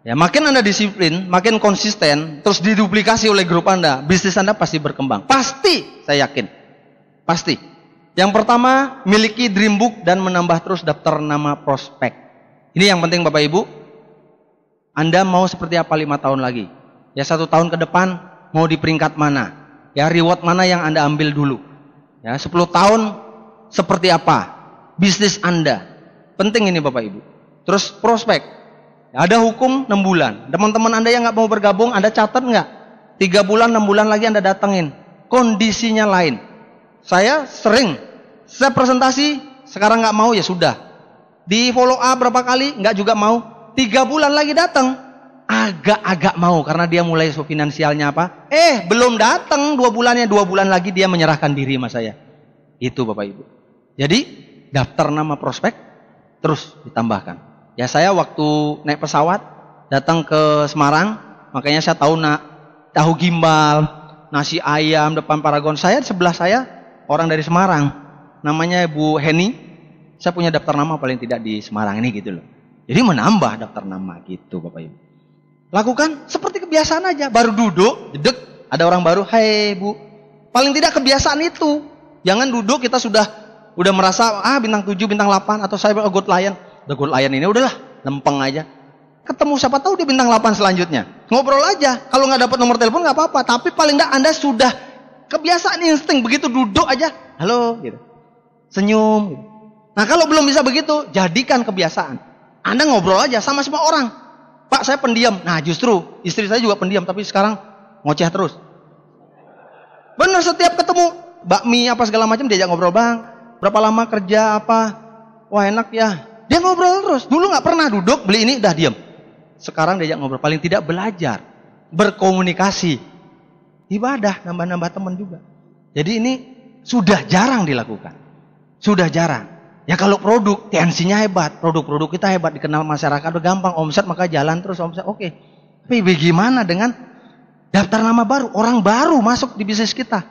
Ya, makin Anda disiplin, makin konsisten, terus diduplikasi oleh grup Anda, bisnis Anda pasti berkembang. Pasti, saya yakin. Pasti. Yang pertama, miliki dream book dan menambah terus daftar nama prospek. Ini yang penting Bapak Ibu. Anda mau seperti apa 5 tahun lagi? Ya 1 tahun ke depan mau di peringkat mana? Ya reward mana yang Anda ambil dulu? Ya 10 tahun seperti apa bisnis Anda? Penting ini Bapak Ibu. Terus prospek. Ada hukum 6 bulan. Teman-teman Anda yang nggak mau bergabung, Anda catat nggak? 3 bulan, 6 bulan lagi Anda datengin. Kondisinya lain. Saya presentasi, sekarang nggak mau ya sudah. Di follow up berapa kali, nggak juga mau. 3 bulan lagi datang, agak-agak mau karena dia mulai finansialnya apa? Belum datang 2 bulannya, 2 bulan lagi dia menyerahkan diri sama saya. Itu Bapak Ibu. Jadi daftar nama prospek terus ditambahkan. Ya saya waktu naik pesawat datang ke Semarang, makanya saya tahu gimbal, nasi ayam depan Paragon. Saya sebelah saya orang dari Semarang, namanya Bu Heni. Saya punya daftar nama paling tidak di Semarang ini gitu loh. Jadi menambah daftar nama gitu Bapak Ibu. Lakukan seperti kebiasaan aja. Baru duduk, jedek, ada orang baru, "Hai Bu." Paling tidak kebiasaan itu. Jangan duduk kita sudah merasa bintang 7, bintang 8 atau saya good lion. The good lion ini udahlah, lempeng aja. Ketemu siapa tahu dia bintang 8 selanjutnya. Ngobrol aja. Kalau nggak dapat nomor telepon nggak apa-apa, tapi paling nggak Anda sudah kebiasaan insting begitu duduk aja, halo gitu. Senyum gitu. Nah, kalau belum bisa begitu, jadikan kebiasaan. Anda ngobrol aja sama semua orang. Pak, saya pendiam. Nah, justru istri saya juga pendiam, tapi sekarang ngoceh terus. Benar, setiap ketemu bakmi apa segala macam diajak ngobrol, "Bang, berapa lama kerja apa? Wah, enak ya." Dia ngobrol terus. Dulu nggak pernah duduk beli ini udah diam. Sekarang diajak ngobrol. Paling tidak belajar, berkomunikasi, ibadah, nambah-nambah teman juga. Jadi ini sudah jarang dilakukan. Sudah jarang. Ya kalau produk, tensinya hebat, produk-produk kita hebat, dikenal masyarakat, udah gampang, omset maka jalan terus omset. Oke. Tapi bagaimana dengan daftar nama baru, orang baru masuk di bisnis kita?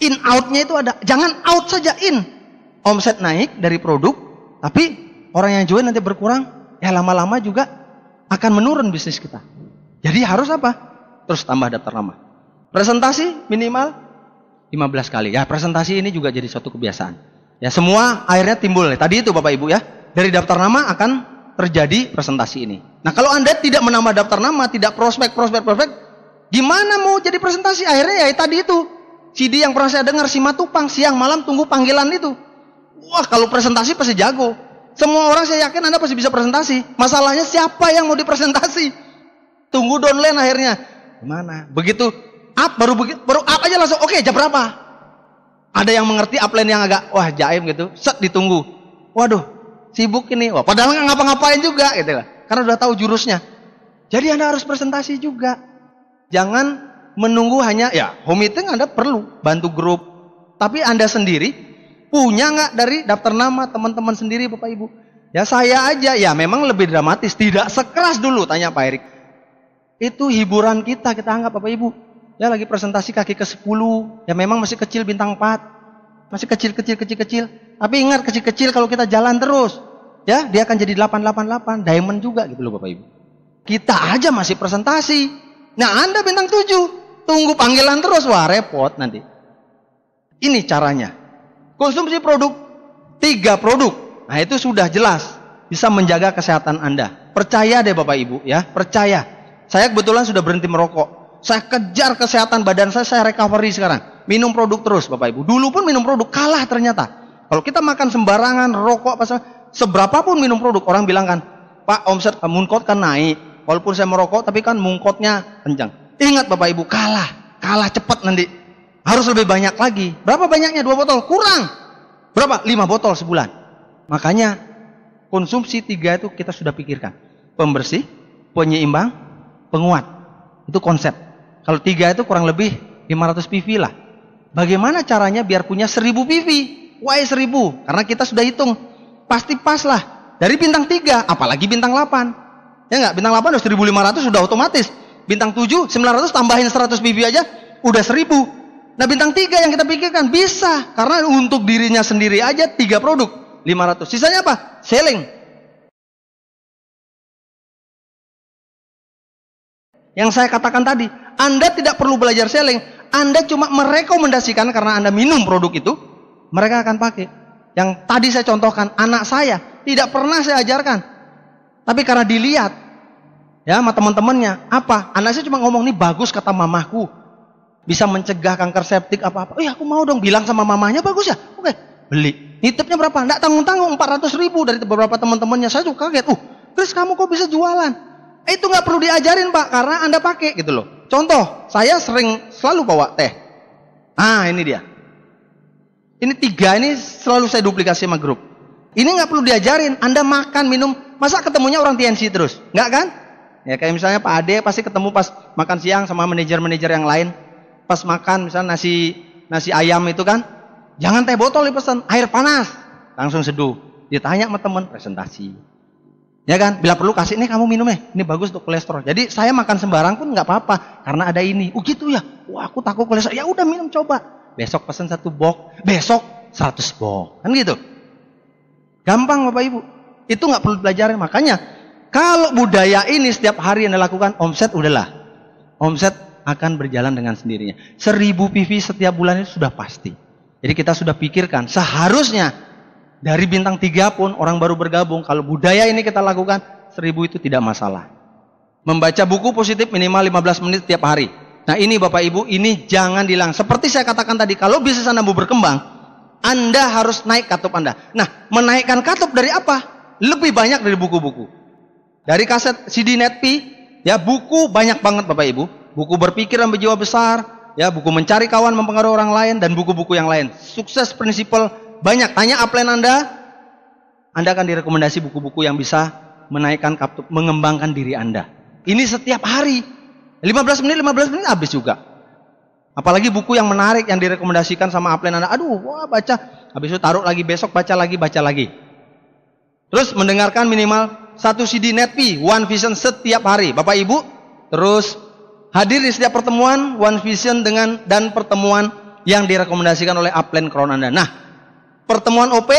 In out-nya itu ada. Jangan out saja, in. Omset naik dari produk, tapi orang yang join nanti berkurang, ya lama-lama juga akan menurun bisnis kita. Jadi harus apa? Terus tambah daftar nama. Presentasi minimal 15 kali. Ya presentasi ini juga jadi suatu kebiasaan. Ya semua akhirnya timbul. Tadi itu Bapak Ibu ya. Dari daftar nama akan terjadi presentasi ini. Nah kalau Anda tidak menambah daftar nama, tidak prospek, gimana mau jadi presentasi? Akhirnya ya tadi itu. CD yang pernah saya dengar, Simatupang, siang malam tunggu panggilan itu. Wah kalau presentasi pasti jago. Semua orang saya yakin Anda pasti bisa presentasi. Masalahnya siapa yang mau dipresentasi? Tunggu downline akhirnya. Gimana? Begitu up, baru up aja langsung. Oke, jam berapa? Ada yang mengerti upline yang agak wah jaim gitu. Set ditunggu. Waduh, sibuk ini. Wah, padahal nggak ngapa-ngapain juga gitu lah. Karena udah tahu jurusnya. Jadi Anda harus presentasi juga. Jangan menunggu hanya ya home meeting Anda perlu bantu grup. Tapi Anda sendiri punya nggak dari daftar nama teman-teman sendiri Bapak Ibu? Ya saya aja ya memang lebih dramatis, tidak sekeras dulu tanya Pak Erik. Itu hiburan kita anggap Bapak Ibu. Ya lagi presentasi kaki ke-10, ya memang masih kecil bintang 4. Masih kecil. Tapi ingat kecil-kecil kalau kita jalan terus, ya dia akan jadi 888, diamond juga gitu loh Bapak Ibu. Kita aja masih presentasi. Nah Anda bintang 7, tunggu panggilan terus, wah repot nanti. Ini caranya. Konsumsi produk, 3 produk. Nah itu sudah jelas, bisa menjaga kesehatan Anda. Percaya deh Bapak Ibu ya, percaya. Saya kebetulan sudah berhenti merokok. Saya kejar kesehatan badan saya recovery sekarang. Minum produk terus Bapak Ibu. Dulu pun minum produk, kalah ternyata. Kalau kita makan sembarangan, rokok, seberapapun minum produk, orang bilang kan, Pak omset mungkot kan naik. Walaupun saya merokok, tapi kan mungkotnya kencang. Ingat Bapak Ibu, kalah cepat nanti. Harus lebih banyak lagi. Berapa banyaknya? 2 botol? Kurang. Berapa? 5 botol sebulan. Makanya konsumsi 3 itu kita sudah pikirkan. Pembersih, penyeimbang, penguat. Itu konsep. Kalau 3 itu kurang lebih 500 PV lah. Bagaimana caranya biar punya 1000 PV? Why 1000? Karena kita sudah hitung. Pasti pas lah. Dari bintang 3, apalagi bintang 8. Ya enggak? Bintang 8 udah 1500 sudah otomatis. Bintang 7, 900 tambahin 100 PV aja, udah 1000. Nah bintang 3 yang kita pikirkan bisa. Karena untuk dirinya sendiri aja 3 produk, 500. Sisanya apa? Selling. Yang saya katakan tadi, Anda tidak perlu belajar selling. Anda cuma merekomendasikan karena Anda minum produk itu, mereka akan pakai. Yang tadi saya contohkan, anak saya tidak pernah saya ajarkan. Tapi karena dilihat ya sama teman-temannya, apa? Anak saya cuma ngomong, nih bagus kata mamaku. Bisa mencegah kanker septik apa-apa. Aku mau dong bilang sama mamanya, bagus ya? Oke, beli. Nitipnya berapa? Nggak tanggung-tanggung, 400.000 dari beberapa teman-temannya. Saya juga kaget. Chris kamu kok bisa jualan? Itu nggak perlu diajarin Pak, karena Anda pakai gitu loh. Contoh, saya selalu bawa teh. Ini dia. Ini 3 ini selalu saya duplikasi sama grup. Ini nggak perlu diajarin. Anda makan, minum. Masa ketemunya orang TNC terus? Nggak kan? Ya kayak misalnya Pak Ade pasti ketemu pas makan siang sama manajer-manajer yang lain. Pas makan misalnya nasi ayam itu kan, jangan teh botol dipesan, air panas. Langsung seduh. Ditanya sama teman, presentasi. Ya kan? Bila perlu kasih, nih kamu minum ini bagus untuk kolesterol. Jadi saya makan sembarang pun nggak apa-apa karena ada ini. Gitu ya. Wah, aku takut kolesterol. Ya udah minum coba. Besok pesan 1 box, besok 100 box. Kan gitu. Gampang Bapak Ibu. Itu nggak perlu belajarin. Makanya kalau budaya ini setiap hari yang dilakukan, omset udahlah. Omset akan berjalan dengan sendirinya. 1000 PV setiap bulan itu sudah pasti. Jadi kita sudah pikirkan seharusnya dari bintang 3 pun orang baru bergabung, kalau budaya ini kita lakukan 1000 itu tidak masalah. Membaca buku positif minimal 15 menit setiap hari. Nah ini Bapak Ibu, ini jangan hilang. Seperti saya katakan tadi, kalau bisnis Anda mau berkembang, Anda harus naik katup Anda. Nah, menaikkan katup dari apa? Lebih banyak dari buku-buku. Dari kaset CD Netpi, ya buku banyak banget Bapak Ibu. Buku berpikir dan berjiwa besar, ya buku mencari kawan mempengaruhi orang lain, dan buku-buku yang lain. Sukses prinsipal banyak. Tanya upline Anda akan direkomendasi buku-buku yang bisa menaikkan katup, mengembangkan diri Anda. Ini setiap hari. 15 menit habis juga. Apalagi buku yang menarik yang direkomendasikan sama upline Anda. Wah baca. Habis itu taruh lagi, besok baca lagi. Terus mendengarkan minimal 1 CD Netpi, One Vision setiap hari. Bapak Ibu, terus hadir di setiap pertemuan One Vision dan pertemuan yang direkomendasikan oleh upline crown Anda. Nah, pertemuan OP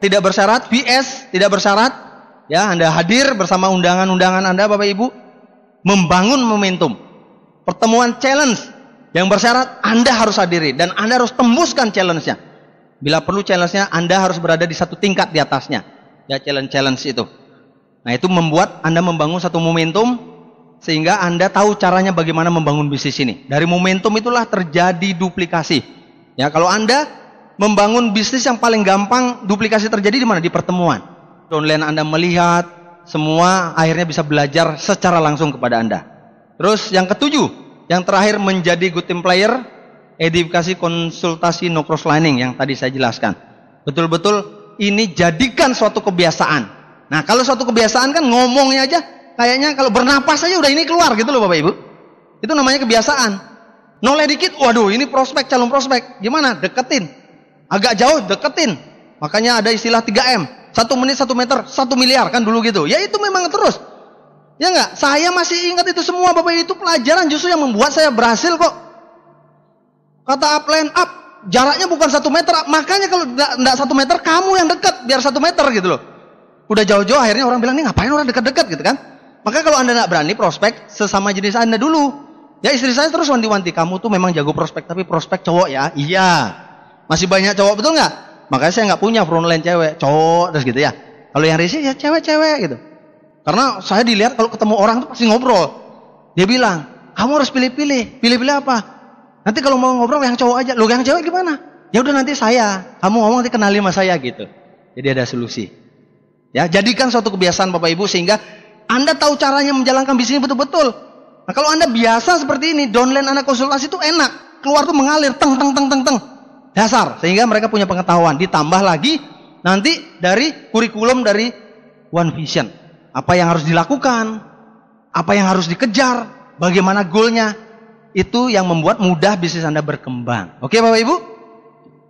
tidak bersyarat, VS tidak bersyarat. Ya, Anda hadir bersama undangan-undangan Anda Bapak Ibu, membangun momentum. Pertemuan challenge yang bersyarat Anda harus hadiri dan Anda harus tembuskan challenge-nya. Bila perlu challenge-nya Anda harus berada di 1 tingkat di atasnya. Ya, challenge itu. Nah, itu membuat Anda membangun satu momentum sehingga Anda tahu caranya bagaimana membangun bisnis ini. Dari momentum itulah terjadi duplikasi. Ya, kalau Anda membangun bisnis yang paling gampang duplikasi terjadi di mana? Di pertemuan. Online Anda melihat semua, akhirnya bisa belajar secara langsung kepada Anda. Terus yang ketujuh, yang terakhir menjadi good team player, edifikasi konsultasi no cross lining yang tadi saya jelaskan. Betul-betul ini jadikan suatu kebiasaan. Nah, kalau suatu kebiasaan kan ngomongnya aja kayaknya kalau bernapas aja udah ini keluar gitu loh Bapak Ibu. Itu namanya kebiasaan. Noleh dikit, waduh ini prospek, calon prospek. Gimana? Deketin. Agak jauh, deketin. Makanya ada istilah 3M. 1 menit 1 meter 1 miliar kan dulu gitu. Ya itu memang terus. Ya enggak? Saya masih ingat itu semua Bapak Ibu. Itu pelajaran justru yang membuat saya berhasil kok. Kata upline up, jaraknya bukan 1 meter. Makanya kalau enggak 1 meter, kamu yang dekat, biar 1 meter gitu loh. Udah jauh-jauh akhirnya orang bilang, nih ngapain orang dekat-dekat gitu kan. Maka kalau Anda enggak berani prospek, sesama jenis Anda dulu. Ya istri saya terus wanti-wanti, kamu tuh memang jago prospek, tapi prospek cowok ya. Iya. Masih banyak cowok, betul nggak? Makanya saya nggak punya frontline cewek, cowok terus gitu ya. Kalau yang risih ya cewek-cewek gitu. Karena saya dilihat kalau ketemu orang tuh pasti ngobrol. Dia bilang, kamu harus pilih-pilih. Pilih-pilih apa? Nanti kalau mau ngobrol yang cowok aja. Loh yang cewek gimana? Ya udah nanti saya. Kamu ngomong nanti kenali sama saya gitu. Jadi ada solusi. Ya, jadikan suatu kebiasaan Bapak Ibu sehingga Anda tahu caranya menjalankan bisnis betul-betul. Nah, kalau Anda biasa seperti ini, downline Anda konsultasi itu enak. Keluar tuh mengalir, teng. Dasar. Sehingga mereka punya pengetahuan. Ditambah lagi nanti dari kurikulum dari One Vision. Apa yang harus dilakukan, apa yang harus dikejar, bagaimana goalnya. Itu yang membuat mudah bisnis Anda berkembang. Oke Bapak Ibu?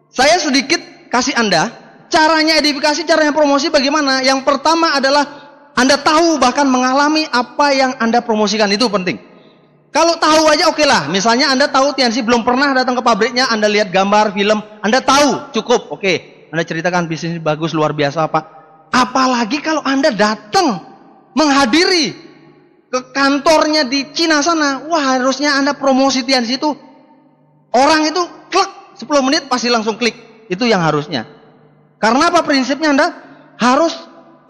Saya sedikit kasih Anda caranya edifikasi, caranya promosi bagaimana. Yang pertama adalah Anda tahu bahkan mengalami apa yang Anda promosikan, itu penting. Kalau tahu aja oke lah. Misalnya Anda tahu TNC belum pernah datang ke pabriknya, Anda lihat gambar, film, Anda tahu, cukup, oke. Anda ceritakan bisnis bagus, luar biasa Pak. Apalagi kalau Anda datang menghadiri ke kantornya di Cina sana, wah harusnya Anda promosi TNC itu. Orang itu klik, 10 menit pasti langsung klik. Itu yang harusnya. Karena apa prinsipnya Anda? Harus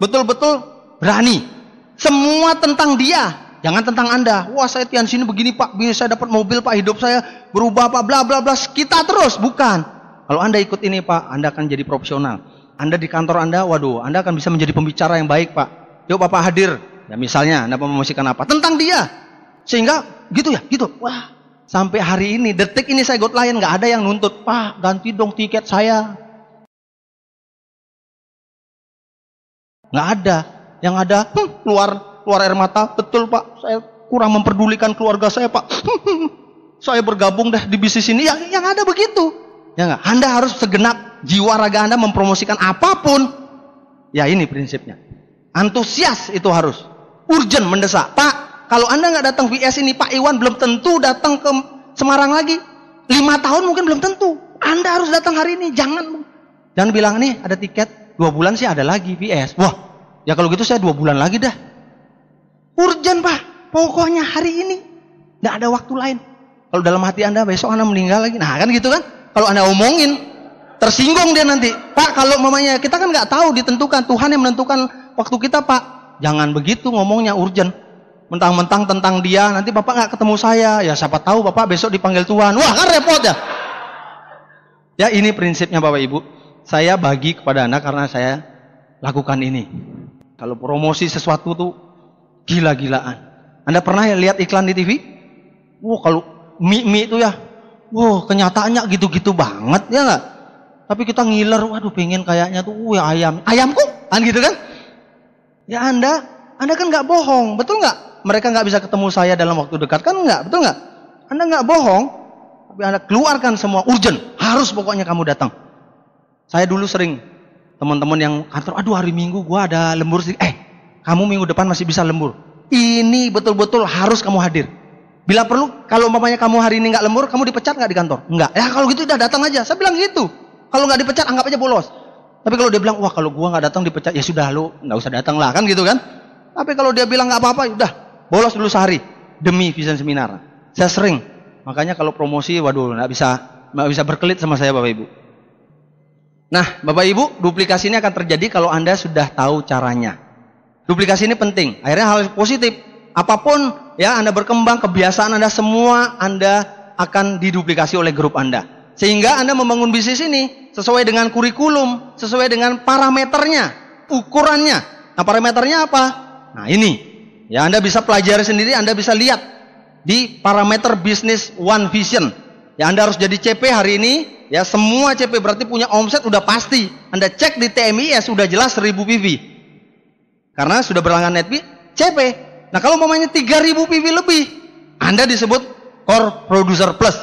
betul-betul berani. Semua tentang dia, jangan tentang Anda. Wah saya TNC ini begini Pak, bisa saya dapat mobil Pak, hidup saya berubah Pak, bla bla bla. Kita terus, bukan. Kalau Anda ikut ini Pak, Anda akan jadi profesional. Anda di kantor Anda, waduh, Anda akan bisa menjadi pembicara yang baik Pak. Yuk Bapak hadir. Ya misalnya Anda mempromosikan apa? Tentang dia. Sehingga gitu ya, gitu. Wah, sampai hari ini, detik ini saya got lain, nggak ada yang nuntut. Pak, ganti dong tiket saya. Nggak ada. Yang ada, keluar air mata. Betul Pak, saya kurang memperdulikan keluarga saya Pak. Saya bergabung dah di bisnis ini. Yang ada begitu. Ya nggak? Anda harus segenap jiwa raga Anda mempromosikan apapun. Ya ini prinsipnya. Antusias itu harus. Urgent, mendesak. Pak, kalau Anda nggak datang VS ini, Pak Iwan belum tentu datang ke Semarang lagi. 5 tahun mungkin belum tentu. Anda harus datang hari ini. Jangan bilang nih ada tiket 2 bulan sih ada lagi VS. Wah, ya kalau gitu saya 2 bulan lagi dah. Urgent Pak, pokoknya hari ini. Nggak ada waktu lain. Kalau dalam hati Anda besok Anda meninggal lagi. Nah kan gitu kan. Kalau Anda omongin, tersinggung dia nanti. Pak, kalau mamanya kita kan nggak tahu ditentukan. Tuhan yang menentukan waktu kita Pak. Jangan begitu ngomongnya urgent. Mentang-mentang tentang dia, nanti Bapak nggak ketemu saya. Ya siapa tahu Bapak besok dipanggil Tuhan. Wah kan repot ya. Ya ini prinsipnya Bapak Ibu. Saya bagi kepada Anda karena saya lakukan ini. Kalau promosi sesuatu tuh gila-gilaan. Anda pernah ya lihat iklan di TV? Wah kalau mie itu ya, wah kenyataannya gitu-gitu banget ya nggak? Tapi kita ngiler, waduh pengen kayaknya tuh, ya ayamku, kan gitu kan? Ya Anda kan nggak bohong, betul nggak? Mereka nggak bisa ketemu saya dalam waktu dekat, kan nggak, betul nggak? Anda nggak bohong, tapi Anda keluarkan semua urgent, harus pokoknya kamu datang. Saya dulu sering teman-teman yang kantor, aduh hari Minggu gua ada lembur sih, kamu minggu depan masih bisa lembur. Ini betul-betul harus kamu hadir. Bila perlu, kalau umpamanya kamu hari ini nggak lembur, kamu dipecat nggak di kantor? Nggak. Ya kalau gitu udah datang aja. Saya bilang gitu. Kalau nggak dipecat, anggap aja bolos. Tapi kalau dia bilang, wah kalau gua nggak datang dipecat, ya sudah lu nggak usah datang lah, kan gitu kan? Tapi kalau dia bilang nggak apa-apa, udah bolos dulu sehari demi Vision Seminar. Saya sering, makanya kalau promosi, waduh nggak bisa berkelit sama saya Bapak Ibu. Nah Bapak Ibu, duplikasi ini akan terjadi kalau Anda sudah tahu caranya. Duplikasi ini penting. Akhirnya hal positif. Apapun ya Anda berkembang, kebiasaan Anda semua Anda akan diduplikasi oleh grup Anda. Sehingga Anda membangun bisnis ini sesuai dengan kurikulum, sesuai dengan parameternya, ukurannya. Nah parameternya apa? Nah ini, ya Anda bisa pelajari sendiri, Anda bisa lihat di parameter bisnis One Vision. Ya Anda harus jadi CP hari ini, ya semua CP berarti punya omset udah pasti. Anda cek di TMIS sudah jelas 1000 PV. Karena sudah berlangganan Netbi, CP. Nah kalau umpamanya 3000 PV lebih, Anda disebut Core Producer Plus,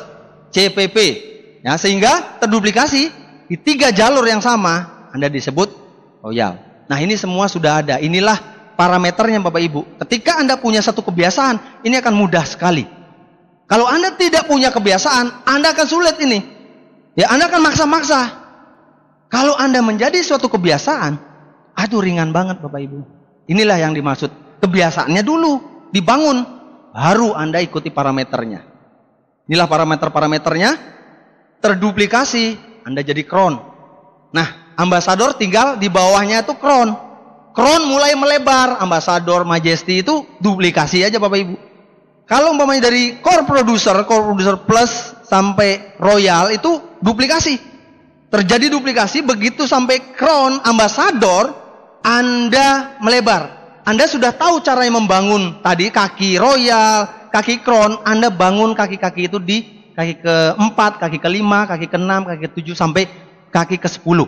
CPP. Ya, sehingga terduplikasi di 3 jalur yang sama, Anda disebut royal. Nah ini semua sudah ada. Inilah parameternya Bapak Ibu. Ketika Anda punya satu kebiasaan, ini akan mudah sekali. Kalau Anda tidak punya kebiasaan, Anda akan sulit ini. Ya Anda kan maksa-maksa. Kalau Anda menjadi suatu kebiasaan, aduh ringan banget Bapak Ibu. Inilah yang dimaksud. Kebiasaannya dulu dibangun, baru Anda ikuti parameternya. Inilah parameternya, terduplikasi, Anda jadi crown. Nah, ambasador tinggal di bawahnya itu crown. Crown mulai melebar, ambasador, majesty itu duplikasi aja Bapak Ibu. Kalau umpamanya dari core producer plus sampai royal itu duplikasi. Terjadi duplikasi, begitu sampai crown, ambasador, Anda melebar. Anda sudah tahu caranya membangun tadi kaki royal, kaki crown, Anda bangun kaki-kaki itu di kaki ke-4, kaki ke-5, kaki ke-6, kaki ke-7 sampai kaki ke-10.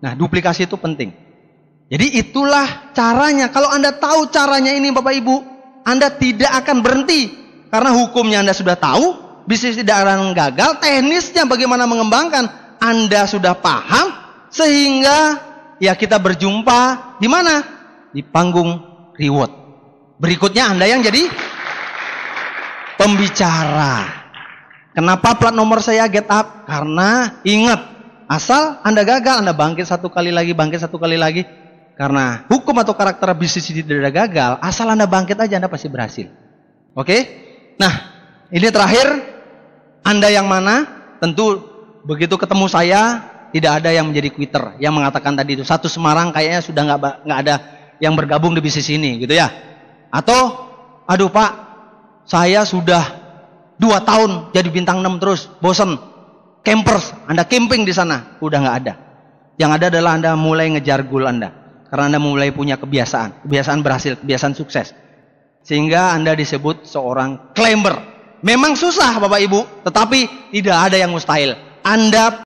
Nah, duplikasi itu penting. Jadi itulah caranya. Kalau Anda tahu caranya ini Bapak Ibu, Anda tidak akan berhenti. Karena hukumnya Anda sudah tahu, bisnis tidak akan gagal, teknisnya bagaimana mengembangkan Anda sudah paham, sehingga ya kita berjumpa di mana? Di panggung reward. Berikutnya Anda yang jadi pembicara. Kenapa plat nomor saya get up? Karena ingat, asal Anda gagal, Anda bangkit satu kali lagi. Karena hukum atau karakter bisnis ini tidak gagal, asal Anda bangkit aja Anda pasti berhasil. Oke? Nah, ini terakhir, Anda yang mana? Tentu begitu ketemu saya, tidak ada yang menjadi quitter, yang mengatakan tadi itu satu Semarang kayaknya sudah nggak ada yang bergabung di bisnis ini, gitu ya. Atau, aduh Pak, saya sudah 2 tahun jadi bintang 6 terus, bosen, campers, Anda camping di sana, udah nggak ada. Yang ada adalah Anda mulai ngejar goal Anda, karena Anda mulai punya kebiasaan berhasil, kebiasaan sukses, sehingga Anda disebut seorang climber. Memang susah Bapak Ibu, tetapi tidak ada yang mustahil. Anda